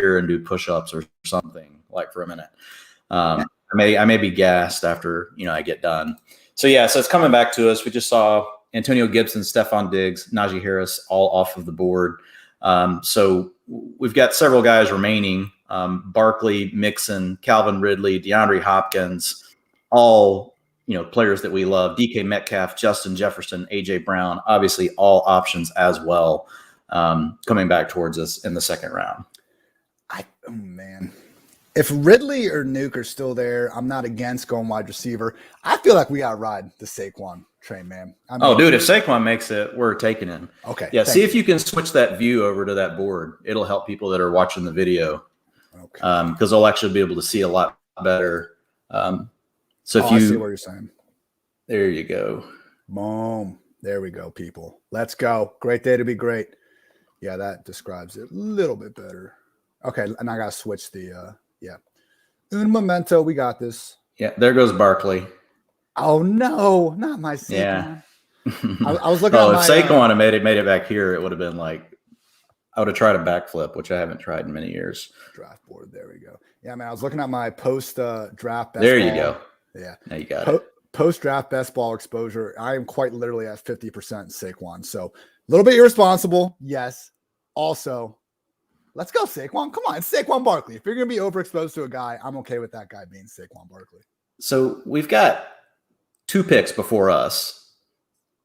here and do push-ups or something like for a minute. I may be gassed after, I get done. So it's coming back to us. We just saw Antonio Gibson, Stephon Diggs, Najee Harris, all off of the board. So we've got several guys remaining. Barkley, Mixon, Calvin Ridley, DeAndre Hopkins, all, players that we love. DK Metcalf, Justin Jefferson, AJ Brown, obviously all options as well, coming back towards us in the second round. If Ridley or Nuke are still there, I'm not against going wide receiver. I feel like we got to ride the Saquon train, man. Dude, if Saquon makes it, we're taking him. Okay. Yeah, see if you can switch that view over to that board. It'll help people that are watching the video. Okay. Because they'll actually be able to see a lot better. So if I see what you're saying. There you go. Boom. There we go, people. Let's go. Great day to be great. Yeah, that describes it a little bit better. Okay, and I got to switch the Un momento, we got this. Yeah, there goes Barkley. Oh, no, not my Saquon. Yeah. I was looking at if Saquon had made it back here, it would have been like, I would have tried a backflip, which I haven't tried in many years. Draft board, there we go. Yeah, man, I was looking at my post-draft best There ball. you go. Yeah. Now you got it. Post-draft best ball exposure, I am quite literally at 50% Saquon. So a little bit irresponsible, yes. Also, let's go, Saquon. Come on, it's Saquon Barkley. If you're going to be overexposed to a guy, I'm okay with that guy being Saquon Barkley. So we've got 2 picks before us,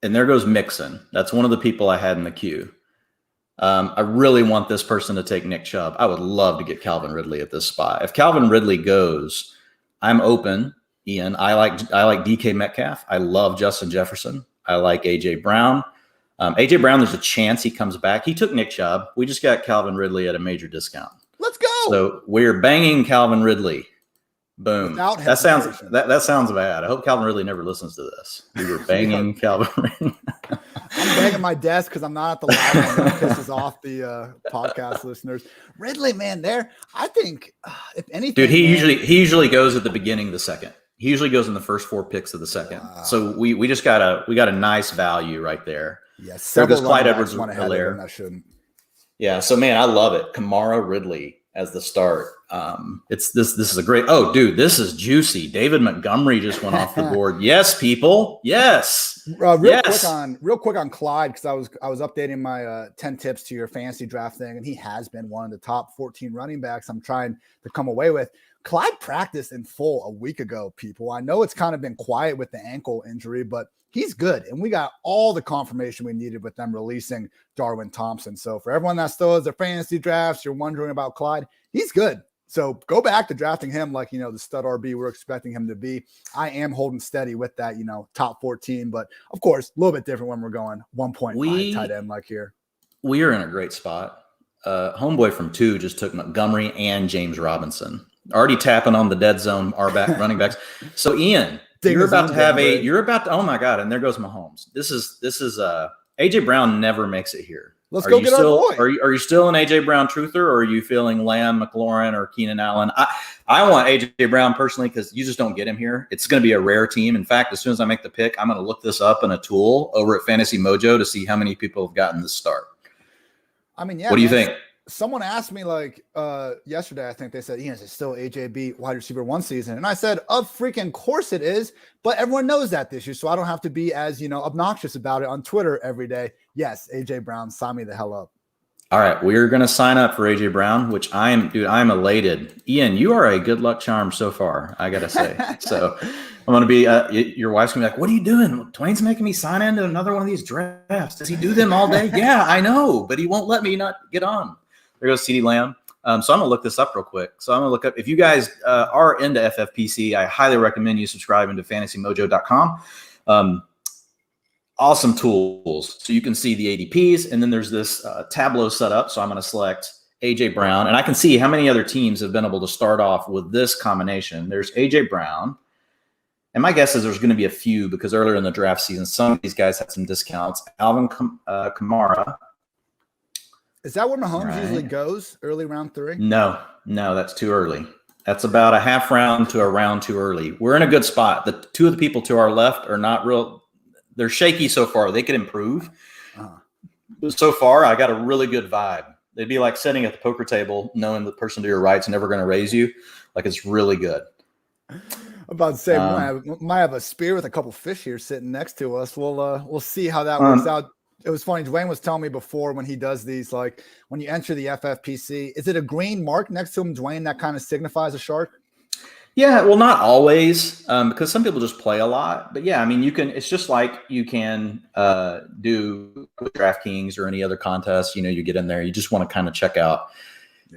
and there goes Mixon. That's one of the people I had in the queue. I really want this person to take Nick Chubb. I would love to get Calvin Ridley at this spot. If Calvin Ridley goes, I'm open, Ian. I like DK Metcalf. I love Justin Jefferson. I like AJ Brown. AJ Brown, there's a chance he comes back. He took Nick Chubb. We just got Calvin Ridley at a major discount. Let's go. So we're banging Calvin Ridley. Boom. That sounds bad. I hope Calvin Ridley never listens to this. We were banging Calvin Ridley. I'm banging my desk because I'm not at the live one. That pisses off the podcast listeners. Ridley, man, I think if anything, dude, he usually goes at the beginning of the second. He usually goes in the first 4 picks of the second. Wow. So we just got a nice value right there. Yes, there goes Clyde Edwards-Helaire. I shouldn't. Yeah, so man, I love it. Kamara, Ridley as the start. This is a great. Oh, dude, this is juicy. David Montgomery just went off the board. Yes, people. Yes. Real quick on Clyde, because I was updating my 10 tips to your fantasy draft thing, and he has been one of the top 14 running backs I'm trying to come away with. Clyde practiced in full a week ago, people. I know it's kind of been quiet with the ankle injury, but he's good. And we got all the confirmation we needed with them releasing Darwin Thompson. So for everyone that still has their fantasy drafts, you're wondering about Clyde, he's good. So go back to drafting him like, the stud RB we're expecting him to be. I am holding steady with that, top 14. But of course, a little bit different when we're going 1.5 tight end like here. We are in a great spot. Homeboy from 2 just took Montgomery and James Robinson. Already tapping on the dead zone running backs. So Ian, you're about to oh my God, and there goes Mahomes. This is AJ Brown never makes it here. Let's go get our boy. Are you still an AJ Brown truther, or are you feeling Lamb, McLaurin, or Keenan Allen? I want AJ Brown personally because you just don't get him here. It's going to be a rare team. In fact, as soon as I make the pick, I'm going to look this up in a tool over at Fantasy Mojo to see how many people have gotten this start. I mean, yeah. What do you think? Someone asked me yesterday, I think they said, Ian, is it still AJB wide receiver 1 season? And I said, of freaking course it is, but everyone knows that this year. So I don't have to be as, obnoxious about it on Twitter every day. Yes, AJ Brown, sign me the hell up. All right. We're going to sign up for AJ Brown, which I'm elated. Ian, you are a good luck charm so far, I got to say. So I'm going to be, your wife's going to be like, what are you doing? Dwayne's making me sign into another one of these drafts. Does he do them all day? Yeah, I know, but he won't let me not get on. There goes CeeDee Lamb. So I'm going to look this up real quick. So I'm going to look up, if you guys are into FFPC, I highly recommend you subscribing to fantasymojo.com. Awesome tools. So you can see the ADPs, and then there's this Tableau set up. So I'm going to select AJ Brown, and I can see how many other teams have been able to start off with this combination. There's AJ Brown. And my guess is there's going to be a few because earlier in the draft season, some of these guys had some discounts. Alvin Kamara. Is that where Mahomes usually goes, early round 3? No, that's too early. That's about a half round to a round too early. We're in a good spot. The 2 of the people to our left are not real. They're shaky so far. They could improve. So far, I got a really good vibe. It'd be like sitting at the poker table, knowing the person to your right's never going to raise you. Like, it's really good. I'm about to say, we might have a spear with a couple fish here sitting next to us. We'll see how that works out. It was funny. Dwain was telling me before when he does these, like when you enter the FFPC, is it a green mark next to him, Dwain, that kind of signifies a shark? Yeah, well, not always, because some people just play a lot. But yeah, I mean, it's just like you can do with DraftKings or any other contest. You get in there, you just want to kind of check out,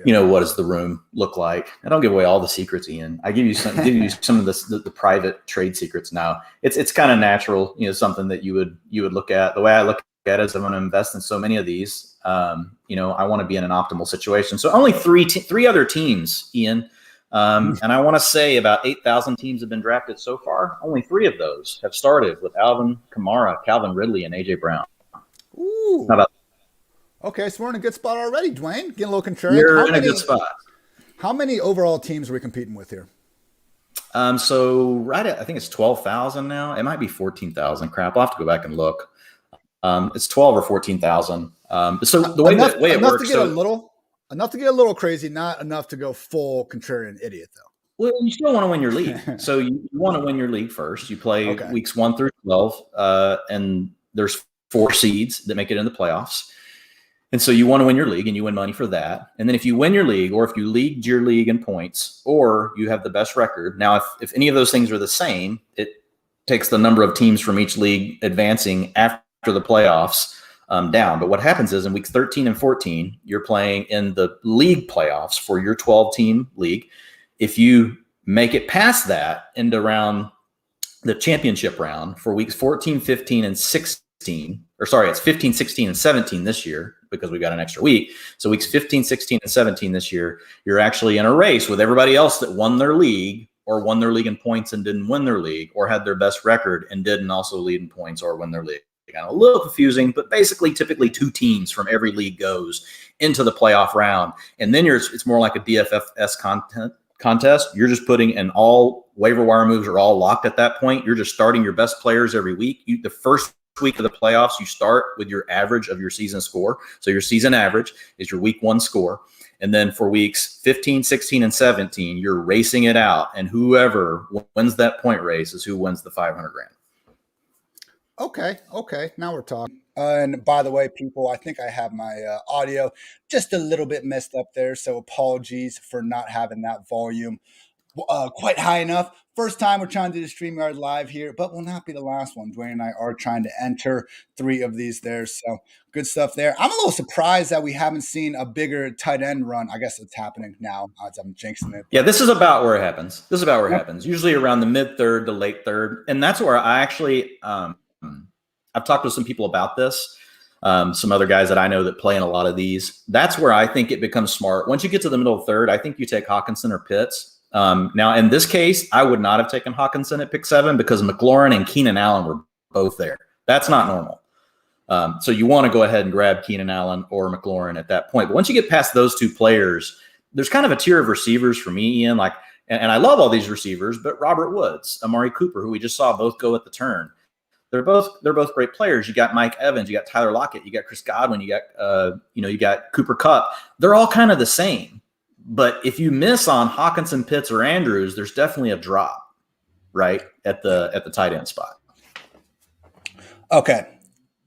what does the room look like? I don't give away all the secrets, Ian. I give you some of the private trade secrets now. It's kind of natural, something that you would look at. The way I look at it is I'm going to invest in so many of these. I want to be in an optimal situation. So only three other teams, Ian. And I want to say about 8,000 teams have been drafted so far. Only 3 of those have started with Alvin Kamara, Calvin Ridley, and AJ Brown. Ooh. How about okay, so we're in a good spot already, Dwain. Getting a little contrarian. You're in a good spot. How many overall teams are we competing with here? So right at, I think it's 12,000 now. It might be 14,000. Crap, I'll have to go back and look. It's 12 or 14,000. So the way it works, enough to get a little crazy, not enough to go full contrarian idiot, though. Well, you still want to win your league. So you want to win your league first. You play weeks 1 through 12, and there's 4 seeds that make it in the playoffs. And so you want to win your league, and you win money for that. And then if you win your league, or if you leagued your league in points, or you have the best record. Now, if any of those things are the same, it takes the number of teams from each league advancing after the playoffs down. But what happens is in weeks 13 and 14, you're playing in the league playoffs for your 12-team league. If you make it past that into the championship round for weeks 14, 15, and 16, it's 15, 16, and 17 this year because we got an extra week. So weeks 15, 16, and 17 this year, you're actually in a race with everybody else that won their league or won their league in points and didn't win their league, or had their best record and didn't also lead in points or win their league. Kind of a little confusing, but basically typically 2 teams from every league goes into the playoff round. And then it's more like a DFS contest. You're just putting in all waiver wire moves are all locked at that point. You're just starting your best players every week. The first week of the playoffs, you start with your average of your season score. So your season average is your week 1 score. And then for weeks 15, 16, and 17, you're racing it out. And whoever wins that point race is who wins the $500,000. Okay. Now we're talking. And by the way, people, I think I have my audio just a little bit messed up there. So apologies for not having that volume quite high enough. First time we're trying to do the StreamYard live here, but will not be the last one. Dwain and I are trying to enter 3 of these there. So good stuff there. I'm a little surprised that we haven't seen a bigger tight end run. I guess it's happening now. I'm jinxing it. Yeah, this is about where it happens. Usually around the mid-third to late third. And that's where I actually I've talked to some people about this, some other guys that I know that play in a lot of these. That's where I think it becomes smart. Once you get to the middle of third, I think you take Hawkinson or Pitts. Now, in this case, I would not have taken Hawkinson at pick 7 because McLaurin and Keenan Allen were both there. That's not normal. So you want to go ahead and grab Keenan Allen or McLaurin at that point. But once you get past those 2 players, there's kind of a tier of receivers for me, Ian. And I love all these receivers, but Robert Woods, Amari Cooper, who we just saw both go at the turn. They're both great players. You got Mike Evans, you got Tyler Lockett, you got Chris Godwin, you got Cooper Kupp. They're all kind of the same. But if you miss on Hawkinson, Pitts, or Andrews, there's definitely a drop, right, at the tight end spot. Okay.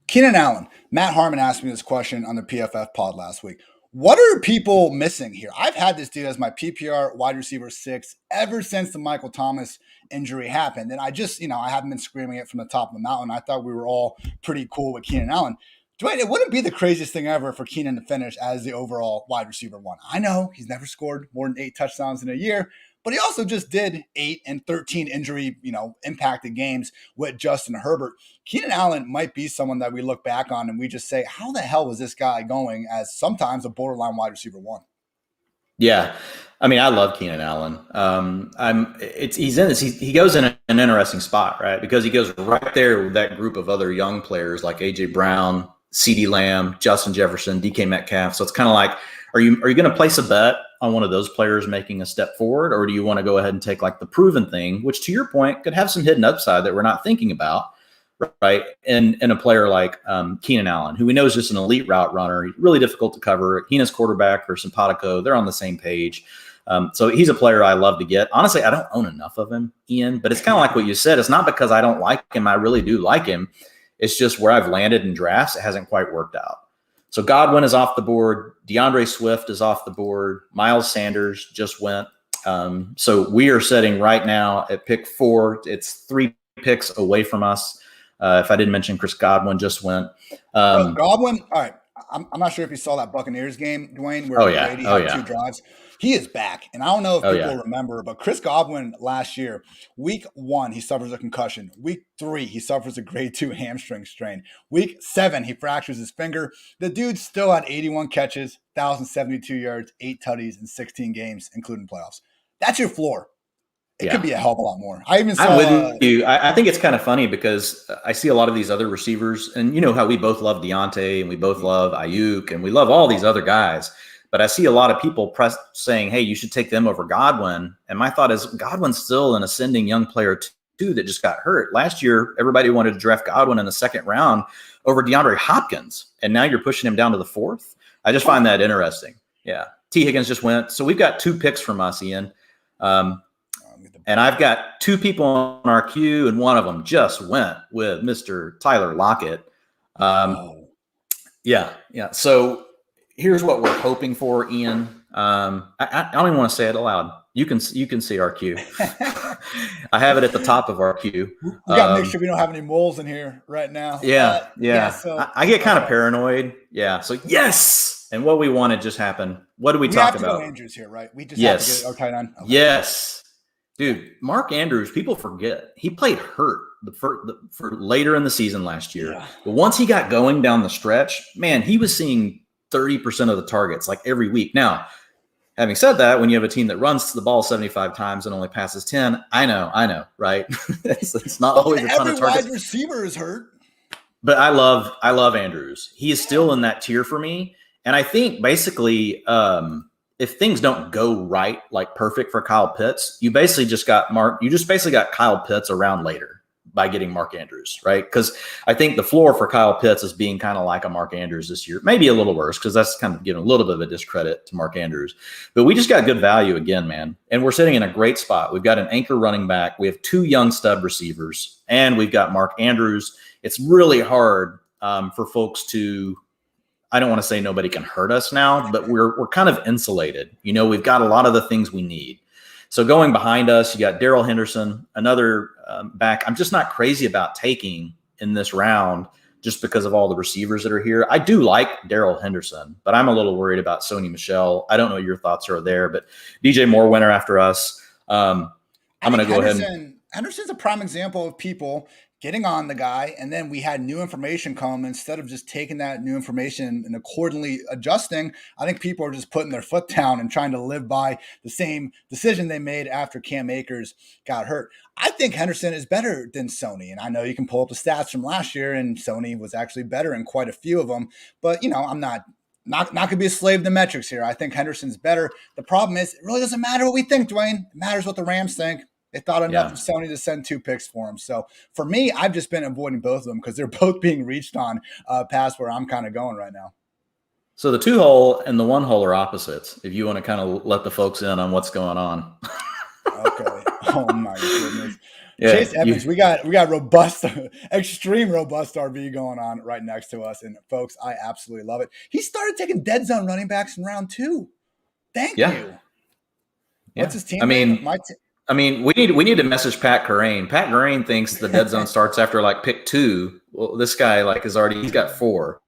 Keenan Allen. Matt Harmon asked me this question on the PFF pod last week. What are people missing here? I've had this dude as my PPR wide receiver 6 ever since the Michael Thomas injury happened. And I just, I haven't been screaming it from the top of the mountain. I thought we were all pretty cool with Keenan Allen. Dwain, it wouldn't be the craziest thing ever for Keenan to finish as the overall wide receiver 1. I know he's never scored more than 8 touchdowns in a year, but he also just did 8 and 13 injury, impacted games with Justin Herbert. Keenan Allen might be someone that we look back on and we just say, how the hell was this guy going as sometimes a borderline wide receiver 1? Yeah. I mean, I love Keenan Allen. He's in this. He goes in an interesting spot, right? Because he goes right there with that group of other young players like AJ Brown, CeeDee Lamb, Justin Jefferson, DK Metcalf. So it's kind of like, are you going to place a bet on one of those players making a step forward, or do you want to go ahead and take like the proven thing, which to your point could have some hidden upside that we're not thinking about, right? And a player like Keenan Allen, who we know is just an elite route runner, really difficult to cover. Heena's quarterback or Simpatico, they're on the same page. So he's a player I love to get. Honestly, I don't own enough of him, Ian, but it's kind of like what you said. It's not because I don't like him. I really do like him. It's just where I've landed in drafts, it hasn't quite worked out. So Godwin is off the board. DeAndre Swift is off the board. Miles Sanders just went. So we are sitting right now at pick 4. It's 3 picks away from us. If I didn't mention, Chris Godwin just went. Godwin, all right. I'm not sure if you saw that Buccaneers game, Dwain, where Brady had 2 drives. He is back. And I don't know if people remember, but Chris Godwin last year, week 1, he suffers a concussion. Week 3, he suffers a grade 2 hamstring strain. Week 7, he fractures his finger. The dude still had 81 catches, 1,072 yards, 8 tutties in 16 games, including playoffs. That's your floor. It could be a hell of a lot more. I'm with you. I think it's kind of funny because I see a lot of these other receivers, and you know how we both love Deontay and we both love Ayuk and we love all these other guys. But I see a lot of people saying, hey, you should take them over Godwin. And my thought is Godwin's still an ascending young player too that just got hurt. Last year, everybody wanted to draft Godwin in the 2nd round over DeAndre Hopkins. And now you're pushing him down to the 4th. I just find that interesting. Yeah. T. Higgins just went. So we've got 2 picks from us, Ian. And I've got 2 people on our queue, and one of them just went with Mr. Tyler Lockett. Yeah. So here's what we're hoping for, Ian. I don't even want to say it aloud. You can see our queue. I have it at the top of our queue. We got to make sure we don't have any moles in here right now. Yeah. So, I get kind of paranoid. Yeah. So yes. And what we wanted just happened. What do we talk about? Go Andrews here, right? We just have to get our tight end. Okay. Yes. Dude, Mark Andrews, people forget. He played hurt for later in the season last year. Yeah. But once he got going down the stretch, man, he was seeing 30% of the targets like every week. Now, having said that, when you have a team that runs the ball 75 times and only passes 10, I know, right? it's not always a ton of targets. Every wide receiver is hurt. But I love Andrews. He is still in that tier for me. And I think basically if things don't go right, like perfect for Kyle Pitts, you just basically got Kyle Pitts around later by getting Mark Andrews, right? Because I think the floor for Kyle Pitts is being kind of like a Mark Andrews this year, maybe a little worse because that's kind of giving a little bit of a discredit to Mark Andrews. But we just got good value again, man. And we're sitting in a great spot. We've got an anchor running back. We have 2 young stud receivers, and we've got Mark Andrews. It's really hard for folks to – I don't want to say nobody can hurt us now, but we're kind of insulated. You know, we've got a lot of the things we need. So going behind us, you got Darrell Henderson, another back I'm just not crazy about taking in this round just because of all the receivers that are here. I do like Darrell Henderson, but I'm a little worried about Sony Michel. I don't know what your thoughts are there, but DJ Moore winner after us. I'm going to go ahead. Henderson's a prime example of people getting on the guy, and then we had new information come. Instead of just taking that new information and accordingly adjusting, I think people are just putting their foot down and trying to live by the same decision they made after Cam Akers got hurt. I think Henderson is better than Sony, and I know you can pull up the stats from last year, and Sony was actually better in quite a few of them. But, you know, I'm not going to be a slave to the metrics here. I think Henderson's better. The problem is it really doesn't matter what we think, Dwain. It matters what the Rams think. They thought enough of Sony to send 2 picks for him. So for me, I've just been avoiding both of them because they're both being reached on past where I'm kind of going right now. So the 2-hole and the 1-hole are opposites, if you want to kind of let the folks in on what's going on. Okay. Oh my goodness. Yeah, Chase Edmonds, we got robust, extreme robust RB going on right next to us. And folks, I absolutely love it. He started taking dead zone running backs in round 2. Thank you. What's his team? I mean, we need to message Pat Kerrane. Pat Kerrane thinks the dead zone starts after like pick 2. Well, this guy he's got 4.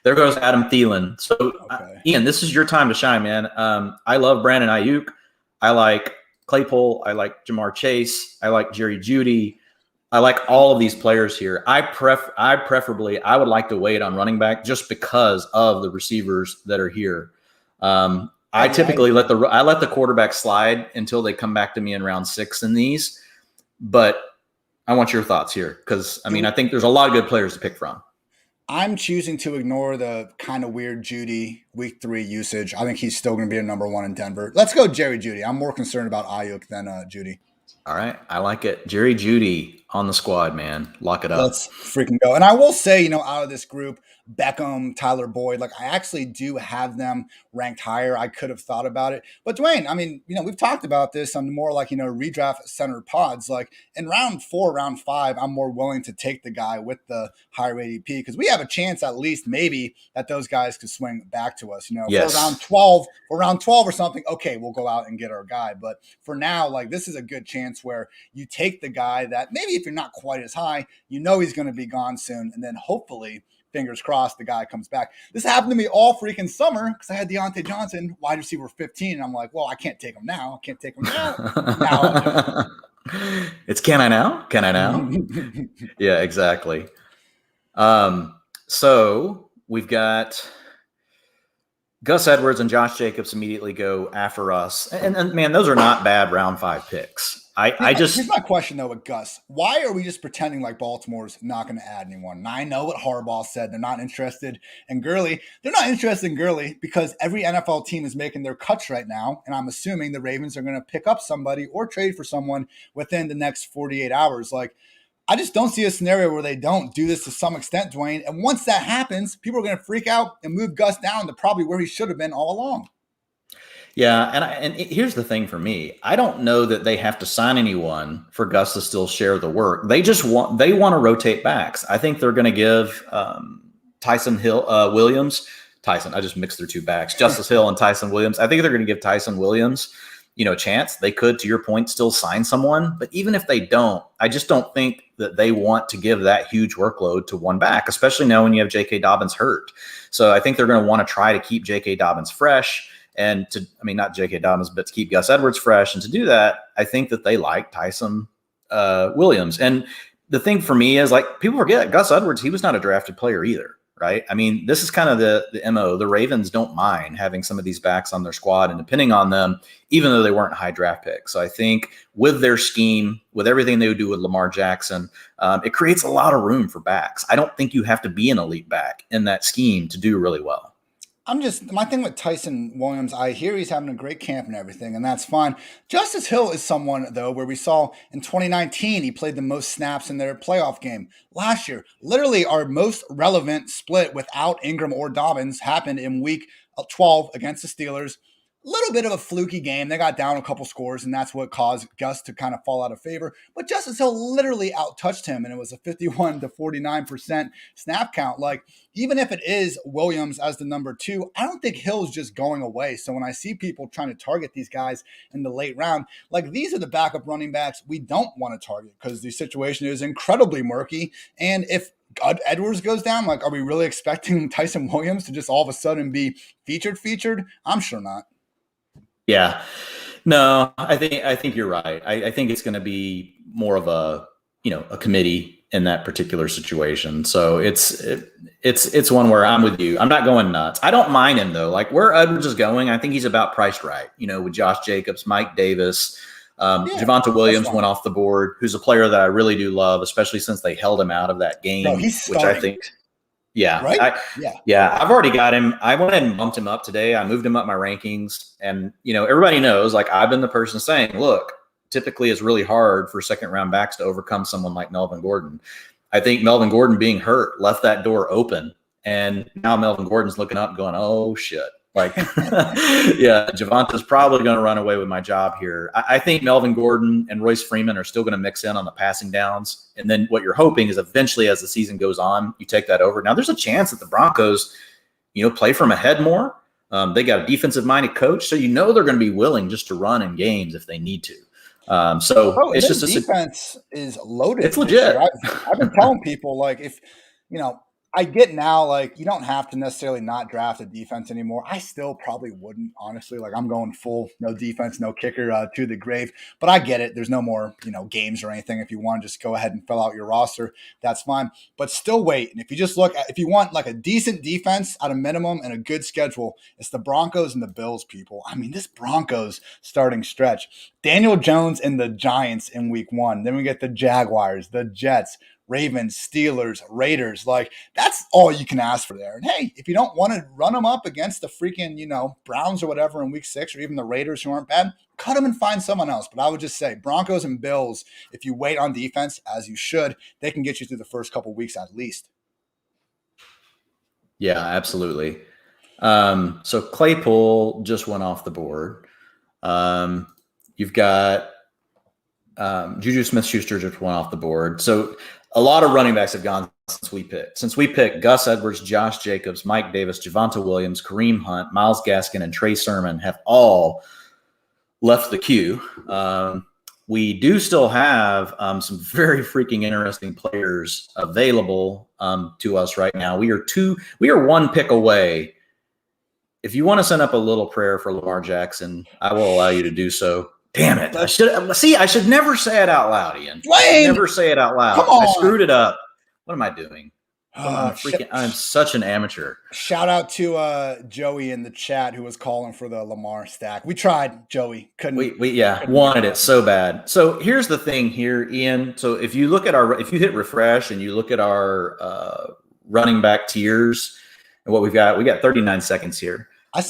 There goes Adam Thielen. So Ian, this is your time to shine, man. I love Brandon Ayuk. I like Claypool. I like Jamar Chase. I like Jerry Jeudy. I like all of these players here. I would like to wait on running back just because of the receivers that are here. I typically let the quarterback slide until they come back to me in round 6 in these, but I want your thoughts here because I think there's a lot of good players to pick from. I'm choosing to ignore the kind of weird Jeudy week 3 usage. I think he's still going to be a number 1 in Denver. Let's go Jerry Jeudy. I'm more concerned about Ayuk than Jeudy. All right. I like it. Jerry Jeudy on the squad, man. Lock it up. Let's freaking go. And I will say, out of this group, Beckham, Tyler Boyd, like I actually do have them ranked higher. I could have thought about it. But Dwain, I mean, we've talked about this on more like, redraft center pods. Like in round 4, round 5, I'm more willing to take the guy with the higher ADP because we have a chance at least maybe that those guys could swing back to us. Yes. For round 12 or something, okay, we'll go out and get our guy. But for now, like this is a good chance where you take the guy that maybe if you're not quite as high, he's going to be gone soon. And then hopefully, fingers crossed, the guy comes back. This happened to me all freaking summer because I had Deontay Johnson, wide receiver 15. And I'm like, well, I can't take him now. I can't take him now. Now it's can I now? Can I now? Yeah, exactly. So we've got Gus Edwards and Josh Jacobs immediately go after us. And man, those are not bad round 5 picks. Here's my question though with Gus. Why are we just pretending like Baltimore's not going to add anyone? And I know what Harbaugh said. They're not interested in Gurley. They're not interested in Gurley because every NFL team is making their cuts right now. And I'm assuming the Ravens are going to pick up somebody or trade for someone within the next 48 hours. Like, I just don't see a scenario where they don't do this to some extent, Dwain. And once that happens, people are going to freak out and move Gus down to probably where he should have been all along. Yeah, and here's the thing for me. I don't know that they have to sign anyone for Gus to still share the work. They want to rotate backs. I think they're going to give Tyson Williams. I just mixed their two backs. Justice Hill and Tyson Williams. I think they're going to give Tyson Williams, a chance. They could, to your point, still sign someone. But even if they don't, I just don't think that they want to give that huge workload to one back, especially now when you have J.K. Dobbins hurt. So I think they're going to want to try to keep J.K. Dobbins fresh. And not J.K. Dobbins, but to keep Gus Edwards fresh. And to do that, I think that they like Tyson Williams. And the thing for me is, like, people forget Gus Edwards, he was not a drafted player either, right? I mean, this is kind of the MO. The Ravens don't mind having some of these backs on their squad and depending on them, even though they weren't high draft picks. So I think with their scheme, with everything they would do with Lamar Jackson, it creates a lot of room for backs. I don't think you have to be an elite back in that scheme to do really well. My thing with Tyson Williams, I hear he's having a great camp and everything, and that's fine. Justice Hill is someone, though, where we saw in 2019, he played the most snaps in their playoff game. Last year, literally our most relevant split without Ingram or Dobbins happened in week 12 against the Steelers. A little bit of a fluky game. They got down a couple scores, and that's what caused Gus to kind of fall out of favor. But Justice Hill literally out-touched him, and it was a 51 to 49% snap count. Like, even if it is Williams as the number 2, I don't think Hill's just going away. So when I see people trying to target these guys in the late round, like, these are the backup running backs we don't want to target because the situation is incredibly murky. And if Edwards goes down, like, are we really expecting Tyson Williams to just all of a sudden be featured? I'm sure not. Yeah, no, I think you're right. I think it's going to be more of a committee in that particular situation. So it's one where I'm with you. I'm not going nuts. I don't mind him though. Like where Edwards is going, I think he's about priced right. With Josh Jacobs, Mike Davis, Javonte Williams went off the board, who's a player that I really do love, especially since they held him out of that game, which I think. Yeah. Right? I've already got him. I went and bumped him up today. I moved him up my rankings. And, everybody knows, like, I've been the person saying, look, typically it's really hard for second round backs to overcome someone like Melvin Gordon. I think Melvin Gordon being hurt left that door open. And now Melvin Gordon's looking up going, oh, shit. Like, yeah, Javonta's probably going to run away with my job here. I think Melvin Gordon and Royce Freeman are still going to mix in on the passing downs. And then what you're hoping is eventually as the season goes on, you take that over. Now, there's a chance that the Broncos, play from ahead more. They got a defensive-minded coach, so they're going to be willing just to run in games if they need to. It's just defense is loaded. It's legit. I've been telling people, like, if, I get now, like, you don't have to necessarily not draft a defense anymore. I still probably wouldn't, honestly. Like, I'm going full, no defense, no kicker to the grave. But I get it. There's no more, games or anything. If you want to just go ahead and fill out your roster, that's fine. But still wait. And if you just if you want, like, a decent defense at a minimum and a good schedule, it's the Broncos and the Bills, people. I mean, this Broncos starting stretch. Daniel Jones and the Giants in week 1. Then we get the Jaguars, the Jets, Ravens, Steelers, Raiders. Like, that's all you can ask for there. And hey, if you don't want to run them up against the freaking, Browns or whatever in week 6, or even the Raiders who aren't bad, cut them and find someone else. But I would just say Broncos and Bills, if you wait on defense, as you should, they can get you through the first couple of weeks at least. Yeah, absolutely. So Claypool just went off the board. You've got Juju Smith-Schuster just went off the board. So a lot of running backs have gone since we picked. Since we picked, Gus Edwards, Josh Jacobs, Mike Davis, Javonte Williams, Kareem Hunt, Myles Gaskin, and Trey Sermon have all left the queue. We do still have some very freaking interesting players available to us right now. We are one pick away. If you want to send up a little prayer for Lamar Jackson, I will allow you to do so. Damn it. I should never say it out loud, Ian. Dwain! Never say it out loud. I screwed it up. What am I doing? I'm such an amateur. Shout out to Joey in the chat who was calling for the Lamar stack. We tried, Joey. Couldn't. We wanted it so bad. So here's the thing here, Ian. So if you hit refresh and you look at our running back tiers and what we got 39 seconds here. I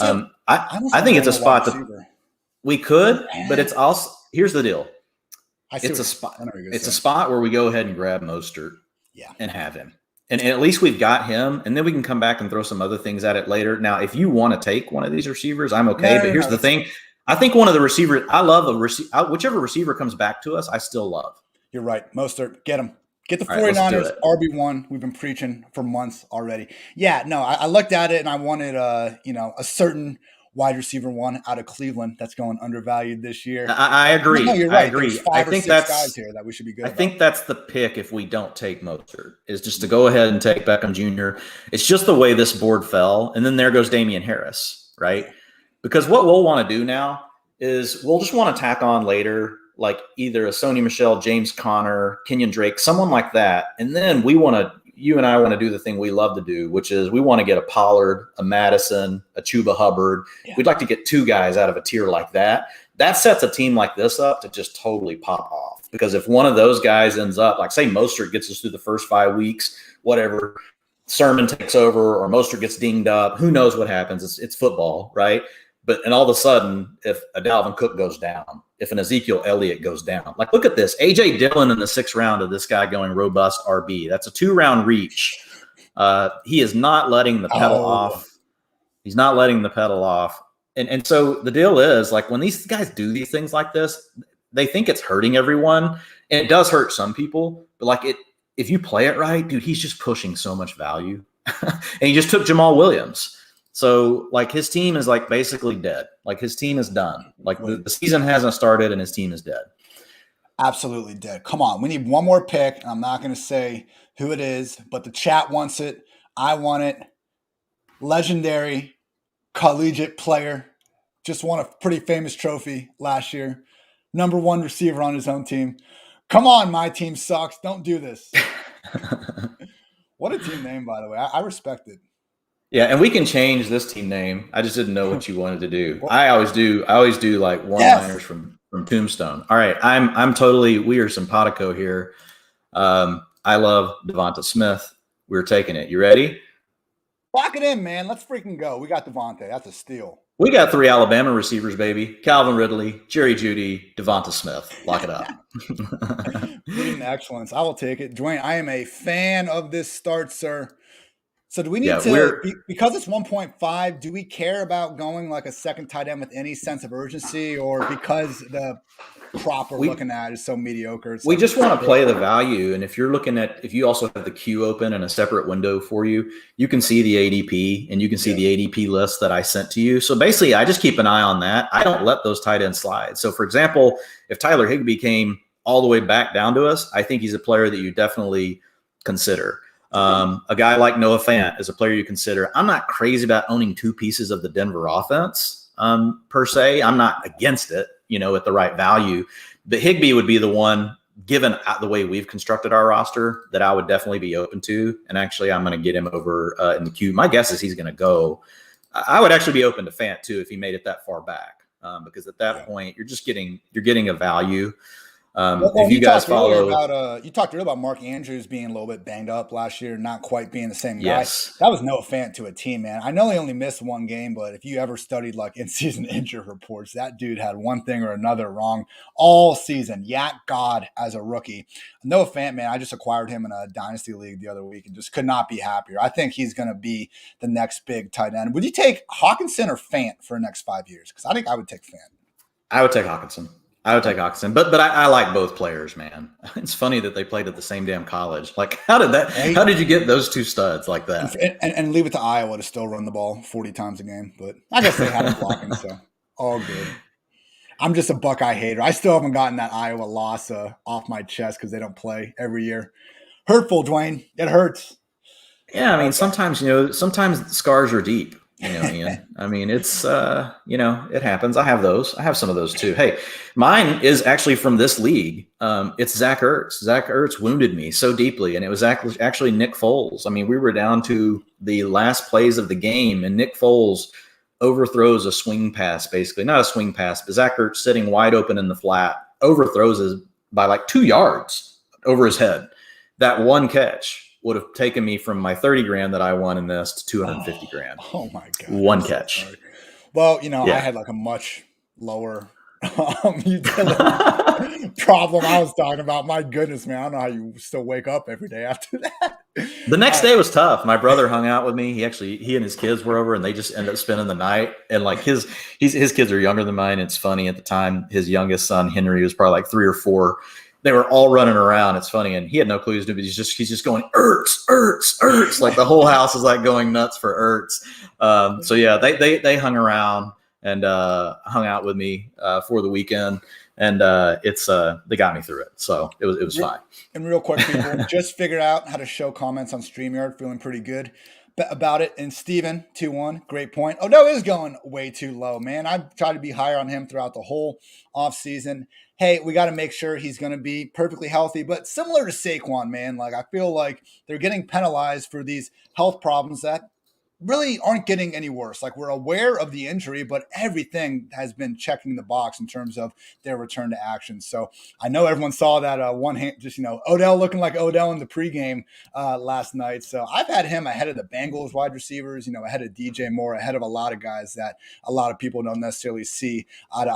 think it's a spot that we could, but it's also, here's the deal. It's a spot where we go ahead and grab Mostert and have him. And at least we've got him, and then we can come back and throw some other things at it later. Now, if you want to take one of these receivers, I'm okay. But here's the thing. I think one of the receivers, I love whichever receiver comes back to us, I still love. You're right. Mostert, get him. Get the 49ers RB1. We've been preaching for months already. Yeah, no, I looked at it and I wanted a certain wide receiver one out of Cleveland that's going undervalued this year. I agree. No, you're right. I agree. There's 5 or 6 guys here that we should be good. I think that's the pick if we don't take Mostert, is just to go ahead and take Beckham Jr. It's just the way this board fell. And then there goes Damian Harris, right? Because what we'll want to do now is we'll just want to tack on later, like either a Sony Michel, James Conner, Kenyon Drake, someone like that. And then you and I want to do the thing we love to do, which is we want to get a Pollard, a Mattison, a Chuba Hubbard. Yeah. We'd like to get 2 guys out of a tier like that. That sets a team like this up to just totally pop off. Because if one of those guys ends up, like say Mostert gets us through the first 5 weeks, whatever, Sermon takes over or Mostert gets dinged up, who knows what happens? It's football, right? And all of a sudden, if a Dalvin Cook goes down, if an Ezekiel Elliott goes down, like look at this, A.J. Dillon in the 6th round of this guy going robust RB. That's a 2-round reach. He is not letting the pedal off. He's not letting the pedal off. And so the deal is, like, when these guys do these things like this, they think it's hurting everyone. And it does hurt some people. But like if you play it right, dude, he's just pushing so much value. And he just took Jamal Williams. So, like, his team is, like, basically dead. Like, his team is done. Like, the season hasn't started and his team is dead. Absolutely dead. Come on. We need one more pick. I'm not going to say who it is, but the chat wants it. I want it. Legendary collegiate player. Just won a pretty famous trophy last year. Number 1 receiver on his own team. Come on, my team sucks. Don't do this. What a team name, by the way. I respect it. Yeah, and we can change this team name. I just didn't know what you wanted to do. I always do like one-liners from Tombstone. All right, we are simpatico here. I love Devonta Smith. We're taking it. You ready? Lock it in, man. Let's freaking go. We got Devonta. That's a steal. We got 3 Alabama receivers, baby. Calvin Ridley, Jerry Jeudy, Devonta Smith. Lock it up. Bleeding excellence. I will take it. Dwain, I am a fan of this start, sir. So do we need because it's 1.5, do we care about going like a second tight end with any sense of urgency, or because the prop we're looking at is so mediocre? We just want to play the value. And if you also have the queue open in a separate window for you, you can see the ADP and you can see the ADP list that I sent to you. So basically, I just keep an eye on that. I don't let those tight ends slide. So for example, if Tyler Higbee came all the way back down to us, I think he's a player that you definitely consider. A guy like Noah Fant is a player you consider. I'm not crazy about owning 2 pieces of the Denver offense per se. I'm not against it, at the right value. But Higbee would be the one, given the way we've constructed our roster, that I would definitely be open to. And actually, I'm going to get him over in the queue. My guess is he's going to go. I would actually be open to Fant too if he made it that far back, because at that point you're getting a value. If you guys follow, you talked earlier about Mark Andrews being a little bit banged up last year, not quite being the same guy. yes, That was no offense to a team, man. I know he only missed one game, but if you ever studied like in-season injury reports, that dude had one thing or another wrong all season. Yak God as a rookie. No offense, man. I just acquired him in a dynasty league the other week and just could not be happier. I think he's going to be the next big tight end. Would you take Hawkinson or Fant for the next 5 years? Because I think I would take Fant. I would take Hawkinson. But I like both players, man. It's funny that they played at the same damn college. Like, how did you get those two studs like that? And leave it to Iowa to still run the ball 40 times a game. But I guess they had him blocking, so all good. I'm just a Buckeye hater. I still haven't gotten that Iowa loss off my chest because they don't play every year. Hurtful, Dwain. It hurts. Yeah, I mean, sometimes scars are deep. Ian. I mean, it's, it happens. I have those. I have some of those too. Hey, mine is actually from this league. It's Zach Ertz. Zach Ertz wounded me so deeply, and it was actually Nick Foles. I mean, we were down to the last plays of the game, and Nick Foles overthrows a swing pass, basically. Not a swing pass, but Zach Ertz sitting wide open in the flat, overthrows it by like 2 yards over his head. That one catch would have taken me from my 30 grand that I won in this to 250 grand. Oh my God. One catch. So well, I had like a much lower utility problem I was talking about. My goodness, man. I don't know how you still wake up every day after that. The next day was tough. My brother hung out with me. He and his kids were over, and they just ended up spending the night. And like his kids are younger than mine. It's funny, at the time, his youngest son, Henry, was probably like 3 or 4. They were all running around. It's funny, and he had no clue he's doing. He's just going Ertz. Like the whole house is like going nuts for Ertz. So yeah, they hung around and hung out with me for the weekend, and they got me through it. So it was fine. And real quick, people, just figured out how to show comments on StreamYard. Feeling pretty good about it. And Steven 2-1, great point. Odell is going way too low, man. I've tried to be higher on him throughout the whole offseason. Hey, we got to make sure he's going to be perfectly healthy. But similar to Saquon, man, like I feel like they're getting penalized for these health problems that really aren't getting any worse. Like we're aware of the injury, but everything has been checking the box in terms of their return to action. So I know everyone saw that one hand, just, Odell looking like Odell in the pregame last night. So I've had him ahead of the Bengals wide receivers, ahead of DJ Moore, ahead of a lot of guys that a lot of people don't necessarily see eye to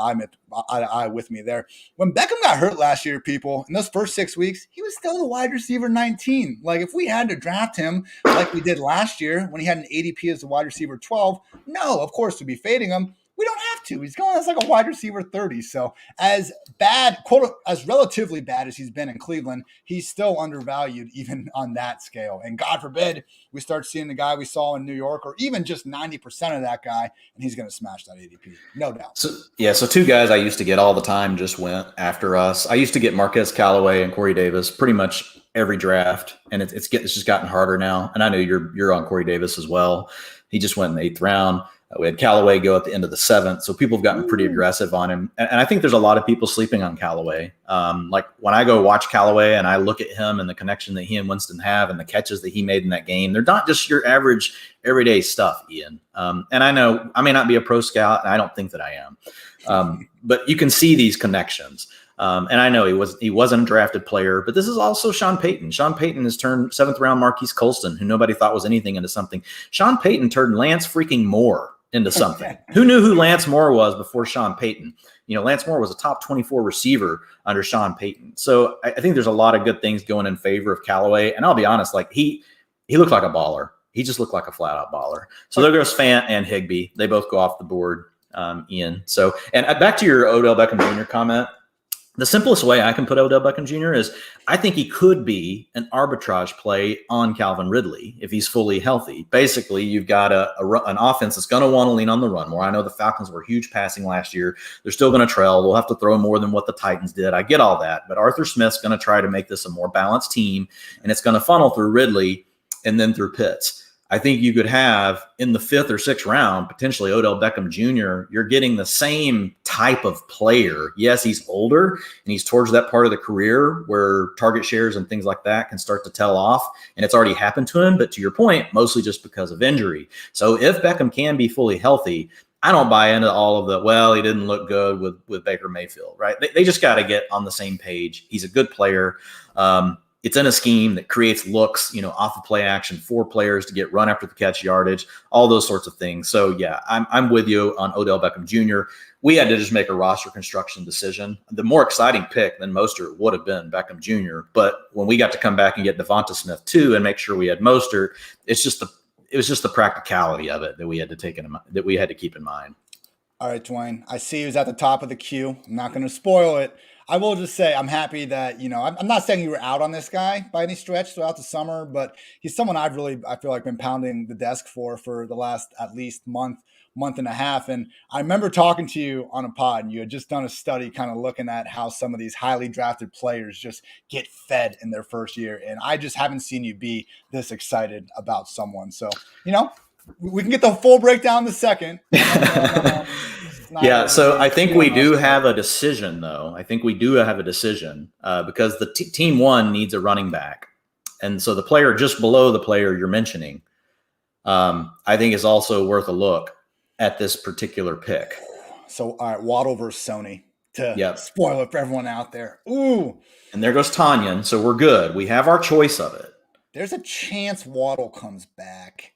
eye with me there. When Beckham got hurt last year, people, in those first 6 weeks, he was still the wide receiver 19. Like if we had to draft him like we did last year when he had an ADP as a wide receiver 12, no, of course, to be fading him. We don't have to. He's going as like a wide receiver 30. So as bad, as relatively bad as he's been in Cleveland, he's still undervalued even on that scale. And God forbid we start seeing the guy we saw in New York, or even just 90% of that guy, and he's going to smash that ADP. No doubt. So 2 guys I used to get all the time just went after us. I used to get Marquez Callaway and Corey Davis pretty much every draft, and it's just gotten harder now. And I know you're on Corey Davis as well. He just went in the 8th round. We had Callaway go at the end of the 7th, so people have gotten pretty aggressive on him. And I think there's a lot of people sleeping on Callaway. Like when I go watch Callaway and I look at him and the connection that he and Winston have and the catches that he made in that game, they're not just your average everyday stuff, Ian. And I know I may not be a pro scout, and I don't think that I am. But you can see these connections. And I know he wasn't a drafted player, but this is also Sean Payton. Sean Payton has turned 7th round Marquise Colston, who nobody thought was anything, into something. Sean Payton turned Lance freaking Moore into something. Who knew who Lance Moore was before Sean Payton? Lance Moore was a top 24 receiver under Sean Payton. So I think there's a lot of good things going in favor of Callaway. And I'll be honest, like he looked like a baller. He just looked like a flat out baller. So there goes Fant and Higbee. They both go off the board, Ian. So, and back to your Odell Beckham Jr. comment. The simplest way I can put Odell Beckham Jr. is I think he could be an arbitrage play on Calvin Ridley if he's fully healthy. Basically, you've got an offense that's going to want to lean on the run more. I know the Falcons were huge passing last year. They're still going to trail. They'll have to throw more than what the Titans did. I get all that. But Arthur Smith's going to try to make this a more balanced team, and it's going to funnel through Ridley and then through Pitts. I think you could have in the 5th or 6th round, potentially Odell Beckham Jr. You're getting the same type of player. Yes, he's older and he's towards that part of the career where target shares and things like that can start to tell off. And it's already happened to him. But to your point, mostly just because of injury. So if Beckham can be fully healthy, I don't buy into all of he didn't look good with Baker Mayfield, right? They just got to get on the same page. He's a good player. It's in a scheme that creates looks, off of play action for players to get run after the catch yardage, all those sorts of things. So yeah, I'm with you on Odell Beckham Jr. We had to just make a roster construction decision. The more exciting pick than Mostert would have been Beckham Jr. But when we got to come back and get Devonta Smith too, and make sure we had Mostert, it was just the practicality of it that we had to keep in mind. All right, Dwain, I see who's at the top of the queue. I'm not going to spoil it. I will just say I'm happy that, I'm not saying you were out on this guy by any stretch throughout the summer, but he's someone I feel like been pounding the desk for the last at least month and a half. And I remember talking to you on a pod, and you had just done a study kind of looking at how some of these highly drafted players just get fed in their first year. And I just haven't seen you be this excited about someone. So, we can get the full breakdown in the second. Yeah, so I think we do have a decision, though. I think we do have a decision because the team one needs a running back. And so the player just below the player you're mentioning, I think is also worth a look at this particular pick. So, all right, Waddle versus Sony to spoil it for everyone out there. Ooh. And there goes Tanyan, so we're good. We have our choice of it. There's a chance Waddle comes back.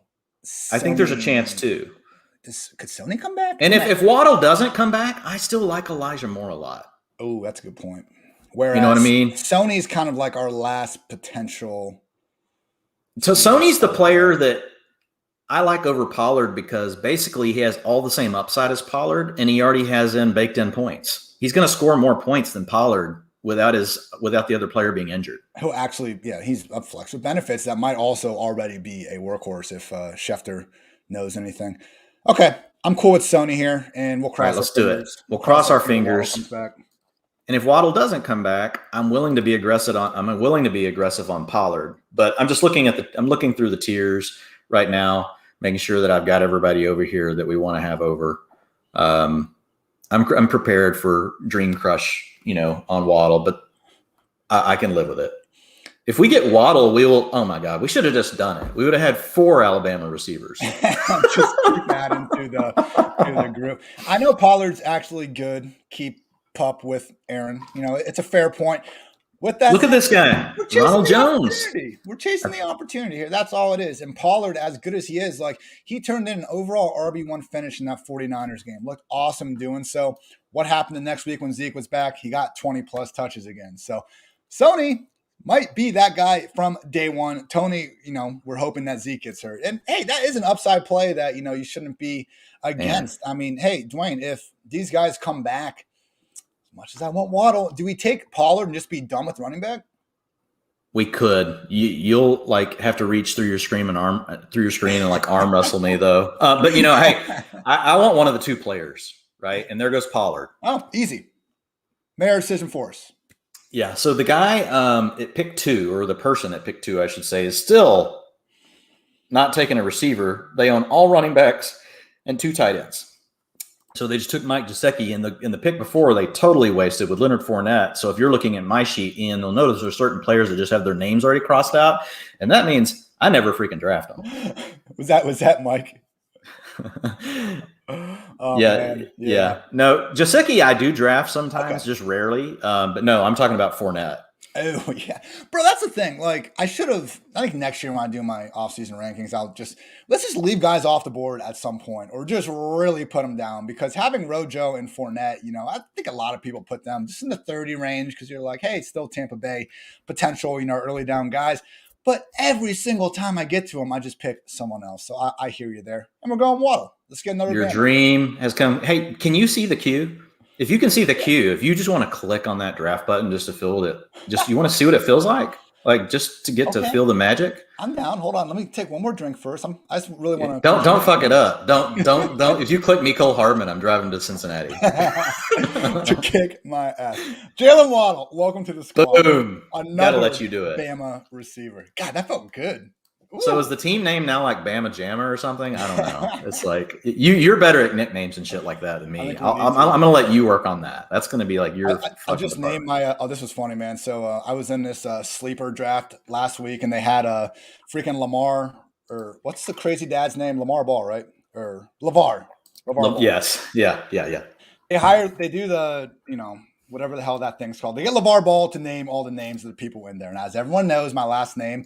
I think there's a chance, too. Could Sony come back? And if Waddle doesn't come back, I still like Elijah Moore a lot. Oh, that's a good point. Whereas, you know what I mean? Sony's kind of like our last potential. So Sony's the player that I like over Pollard because basically he has all the same upside as Pollard, and he already has baked in points. He's going to score more points than Pollard without the other player being injured. He'll actually, he's up flex with benefits that might also already be a workhorse if Schefter knows anything. Okay, I'm cool with Sony here, and we'll cross. All right, let's do it. We'll cross our fingers. And if Waddle doesn't come back, I'm willing to be aggressive on Pollard. But I'm just looking through the tiers right now, making sure that I've got everybody over here that we want to have over. I'm prepared for Dream Crush, on Waddle, but I can live with it. If we get Waddle, we will. Oh my God, we should have just done it. We would have had 4 Alabama receivers. Just keep adding to the group. I know Pollard's actually good. Keep pup with Aaron. It's a fair point. With that, look at this guy, Ronald Jones. We're chasing the opportunity here. That's all it is. And Pollard, as good as he is, he turned in an overall RB1 finish in that 49ers game. Looked awesome doing so. What happened the next week when Zeke was back? He got 20+ touches again. So Sony might be that guy from day one. Tony, we're hoping that Zeke gets hurt. And, hey, that is an upside play that, you shouldn't be against. I mean, hey, Dwain, if these guys come back, as much as I want Waddle, do we take Pollard and just be done with running back? We could. You'll have to reach through your screen and arm wrestle me, though. But, hey, I want one of the 2 players, right? And there goes Pollard. Oh, easy. Mayor decision for us. Yeah, so the guy at pick 2, or the person at pick 2, I should say, is still not taking a receiver. They own all running backs and 2 tight ends. So they just took Mike Gesicki in the pick before. They totally wasted with Leonard Fournette. So if you're looking at my sheet, Ian, you'll notice there's certain players that just have their names already crossed out, and that means I never freaking draft them. Was that Mike? Oh, yeah. No, Gesicki I do draft sometimes, just rarely. But no, I'm talking about Fournette. Oh, yeah. Bro, that's the thing. I think next year when I do my offseason rankings, let's just leave guys off the board at some point or just really put them down, because having Rojo and Fournette, I think a lot of people put them just in the 30 range because you're like, hey, it's still Tampa Bay potential, early down guys. But every single time I get to them, I just pick someone else. So I hear you there. And we're going Waddle. Let's get another Your dream has come. Hey, can you see the queue? If you can see the queue, if you just want to click on that draft button just to feel it, you want to see what it feels like just to get to feel the magic. I'm down. Hold on. Let me take one more drink first. I just really want to. Don't fuck it up. Don't. If you click Michel Hardman, I'm driving to Cincinnati to kick my ass. Jalen Waddle, welcome to the squad. Boom. Gotta let you do it. Bama receiver. God, that felt good. Ooh. So is the team name now like Bama Jammer or something? I don't know. It's like you're better at nicknames and shit like that than me. I'm gonna let you work on that. That's gonna be like your. I'll just name my. This was funny, man. So I was in this sleeper draft last week, and they had a freaking Lamar, or what's the crazy dad's name? Lamar Ball, right? Or LeVar. Yes. Yeah. They do the, whatever the hell that thing's called. They get LeVar Ball to name all the names of the people in there. And as everyone knows, my last name,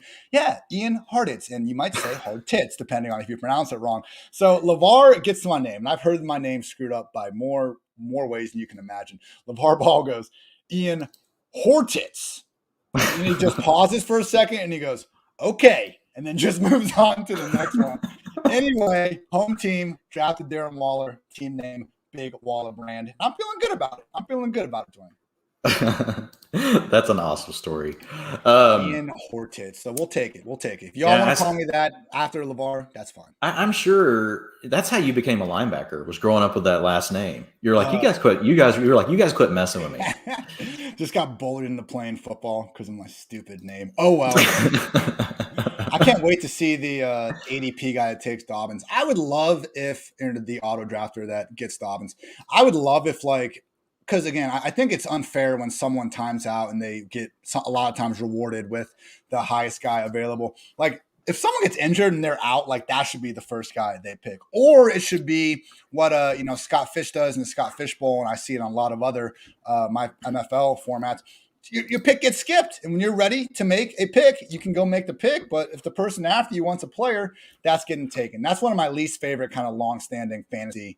Ian Hartitz. And you might say Hartitz, depending on if you pronounce it wrong. So LeVar gets to my name. And I've heard my name screwed up by more ways than you can imagine. LeVar Ball goes, Ian Hartitz. And he just pauses for a second and he goes, okay. And then just moves on to the next one. Anyway, home team drafted Darren Waller, team name, Big Waller brand. I'm feeling good about it. Dwayne. That's an awesome story. Ian Hartitz. So we'll take it. If y'all want to call me that after LeVar, that's fine. I'm sure that's how you became a linebacker, was growing up with that last name. You're like, you guys quit messing with me. Just got bullied into playing football because of my stupid name. Oh, well. I can't wait to see the ADP guy that takes Dobbins. I would love if the auto drafter that gets Dobbins. I would love if because again, I think it's unfair when someone times out and they get a lot of times rewarded with the highest guy available. Like if someone gets injured and they're out, that should be the first guy they pick, or it should be what Scott Fish does in the Scott Fish Bowl, and I see it on a lot of other my NFL formats. Your pick gets skipped, and when you're ready to make a pick, you can go make the pick. But if the person after you wants a player, that's getting taken. That's one of my least favorite kind of long-standing fantasy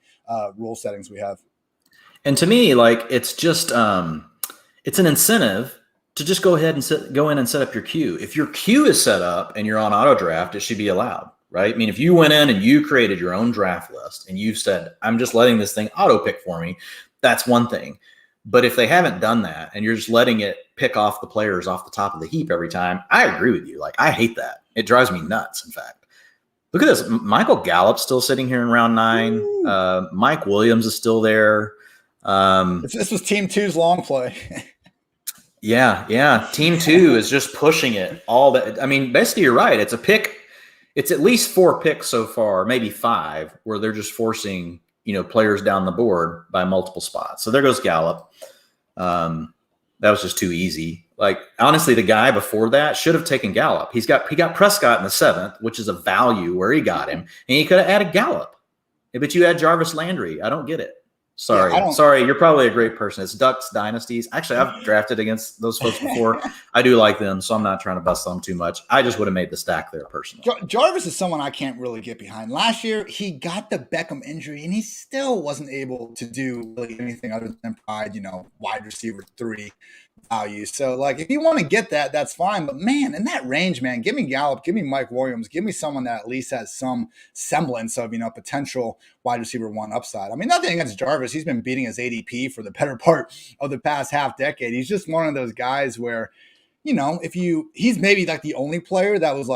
rule settings we have. And to me, it's just it's an incentive to just go ahead and go in and set up your queue. If your queue is set up and you're on auto draft, it should be allowed, right? I mean, if you went in and you created your own draft list and you said, I'm just letting this thing auto pick for me, that's one thing. But if they haven't done that and you're just letting it pick off the players off the top of the heap every time, I agree with you. I hate that. It drives me nuts, in fact. Look at this. Michael Gallup's still sitting here in round 9. Mike Williams is still there. This was Team 2's long play. Yeah. Team 2 is just pushing it all that. I mean, basically, you're right. It's a pick. It's at least 4 picks so far, maybe 5, where they're just forcing players down the board by multiple spots. So there goes Gallup. That was just too easy. Honestly, the guy before that should have taken Gallup. He got Prescott in the 7th, which is a value where he got him, and he could have added Gallup. But you had Jarvis Landry. I don't get it. Sorry. You're probably a great person. It's Ducks Dynasties. Actually, I've drafted against those folks before. I do like them, so I'm not trying to bust them too much. I just would have made the stack there personally. Jarvis is someone I can't really get behind. Last year, he got the Beckham injury, and he still wasn't able to do really anything other than provide, wide receiver 3 value. So, if you want to get that, that's fine. But, man, in that range, man, give me Gallup, give me Mike Williams, give me someone that at least has some semblance of, potential wide receiver 1 upside. I mean, nothing against Jarvis. He's been beating his ADP for the better part of the past half decade. He's just one of those guys where, he's maybe the only player that was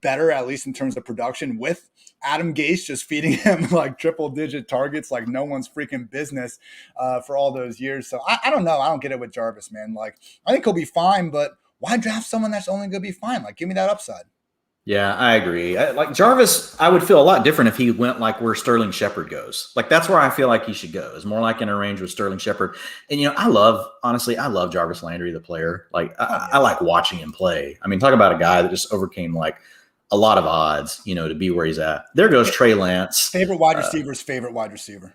better, at least in terms of production, with Adam Gase just feeding him triple-digit targets like no one's freaking business for all those years. So I don't know. I don't get it with Jarvis, man. I think he'll be fine, but why draft someone that's only going to be fine? Give me that upside. Yeah, I agree. Jarvis, I would feel a lot different if he went where Sterling Shepard goes. That's where I feel like he should go. Is more in a range with Sterling Shepard. And I love Jarvis Landry, the player. I like watching him play. I mean, talk about a guy that just overcame a lot of odds, to be where he's at. There goes Trey Lance. Favorite wide receiver's favorite wide receiver.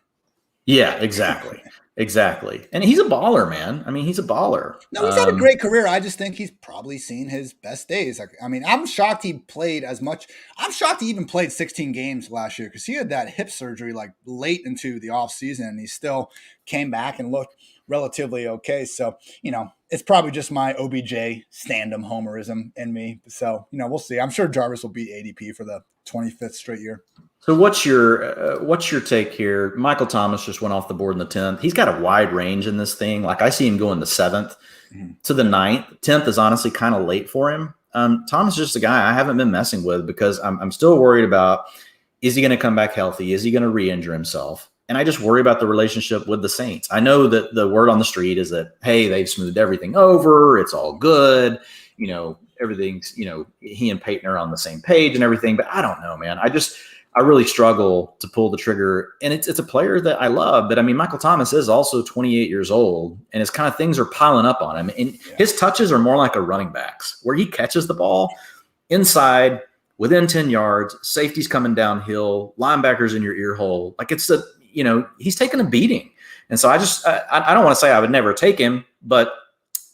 Yeah, exactly. Exactly. And he's a baller, man. I mean, he's a baller. No, he's had a great career. I just think he's probably seen his best days. I'm shocked he played as much. I'm shocked he even played 16 games last year because he had that hip surgery late into the offseason, and he still came back and looked relatively okay. So, it's probably just my OBJ stand-em homerism in me. So, we'll see. I'm sure Jarvis will beat ADP for the 25th straight year. So what's your take here? Michael Thomas just went off the board in the 10th. He's got a wide range in this thing. I see him going the 7th to the 9th. 10th is honestly kind of late for him. Thomas is just a guy I haven't been messing with because I'm still worried about, is he going to come back healthy? Is he going to re-injure himself? And I just worry about the relationship with the Saints. I know that the word on the street is that, hey, they've smoothed everything over. It's all good. Everything's, he and Peyton are on the same page and everything. But I don't know, man. I really struggle to pull the trigger. And it's a player that I love. But, Michael Thomas is also 28 years old. And it's kind of things are piling up on him. And his touches are more like a running back's, where he catches the ball inside, within 10 yards, safety's coming downhill, linebackers in your ear hole. he's taken a beating. And so I don't want to say I would never take him, but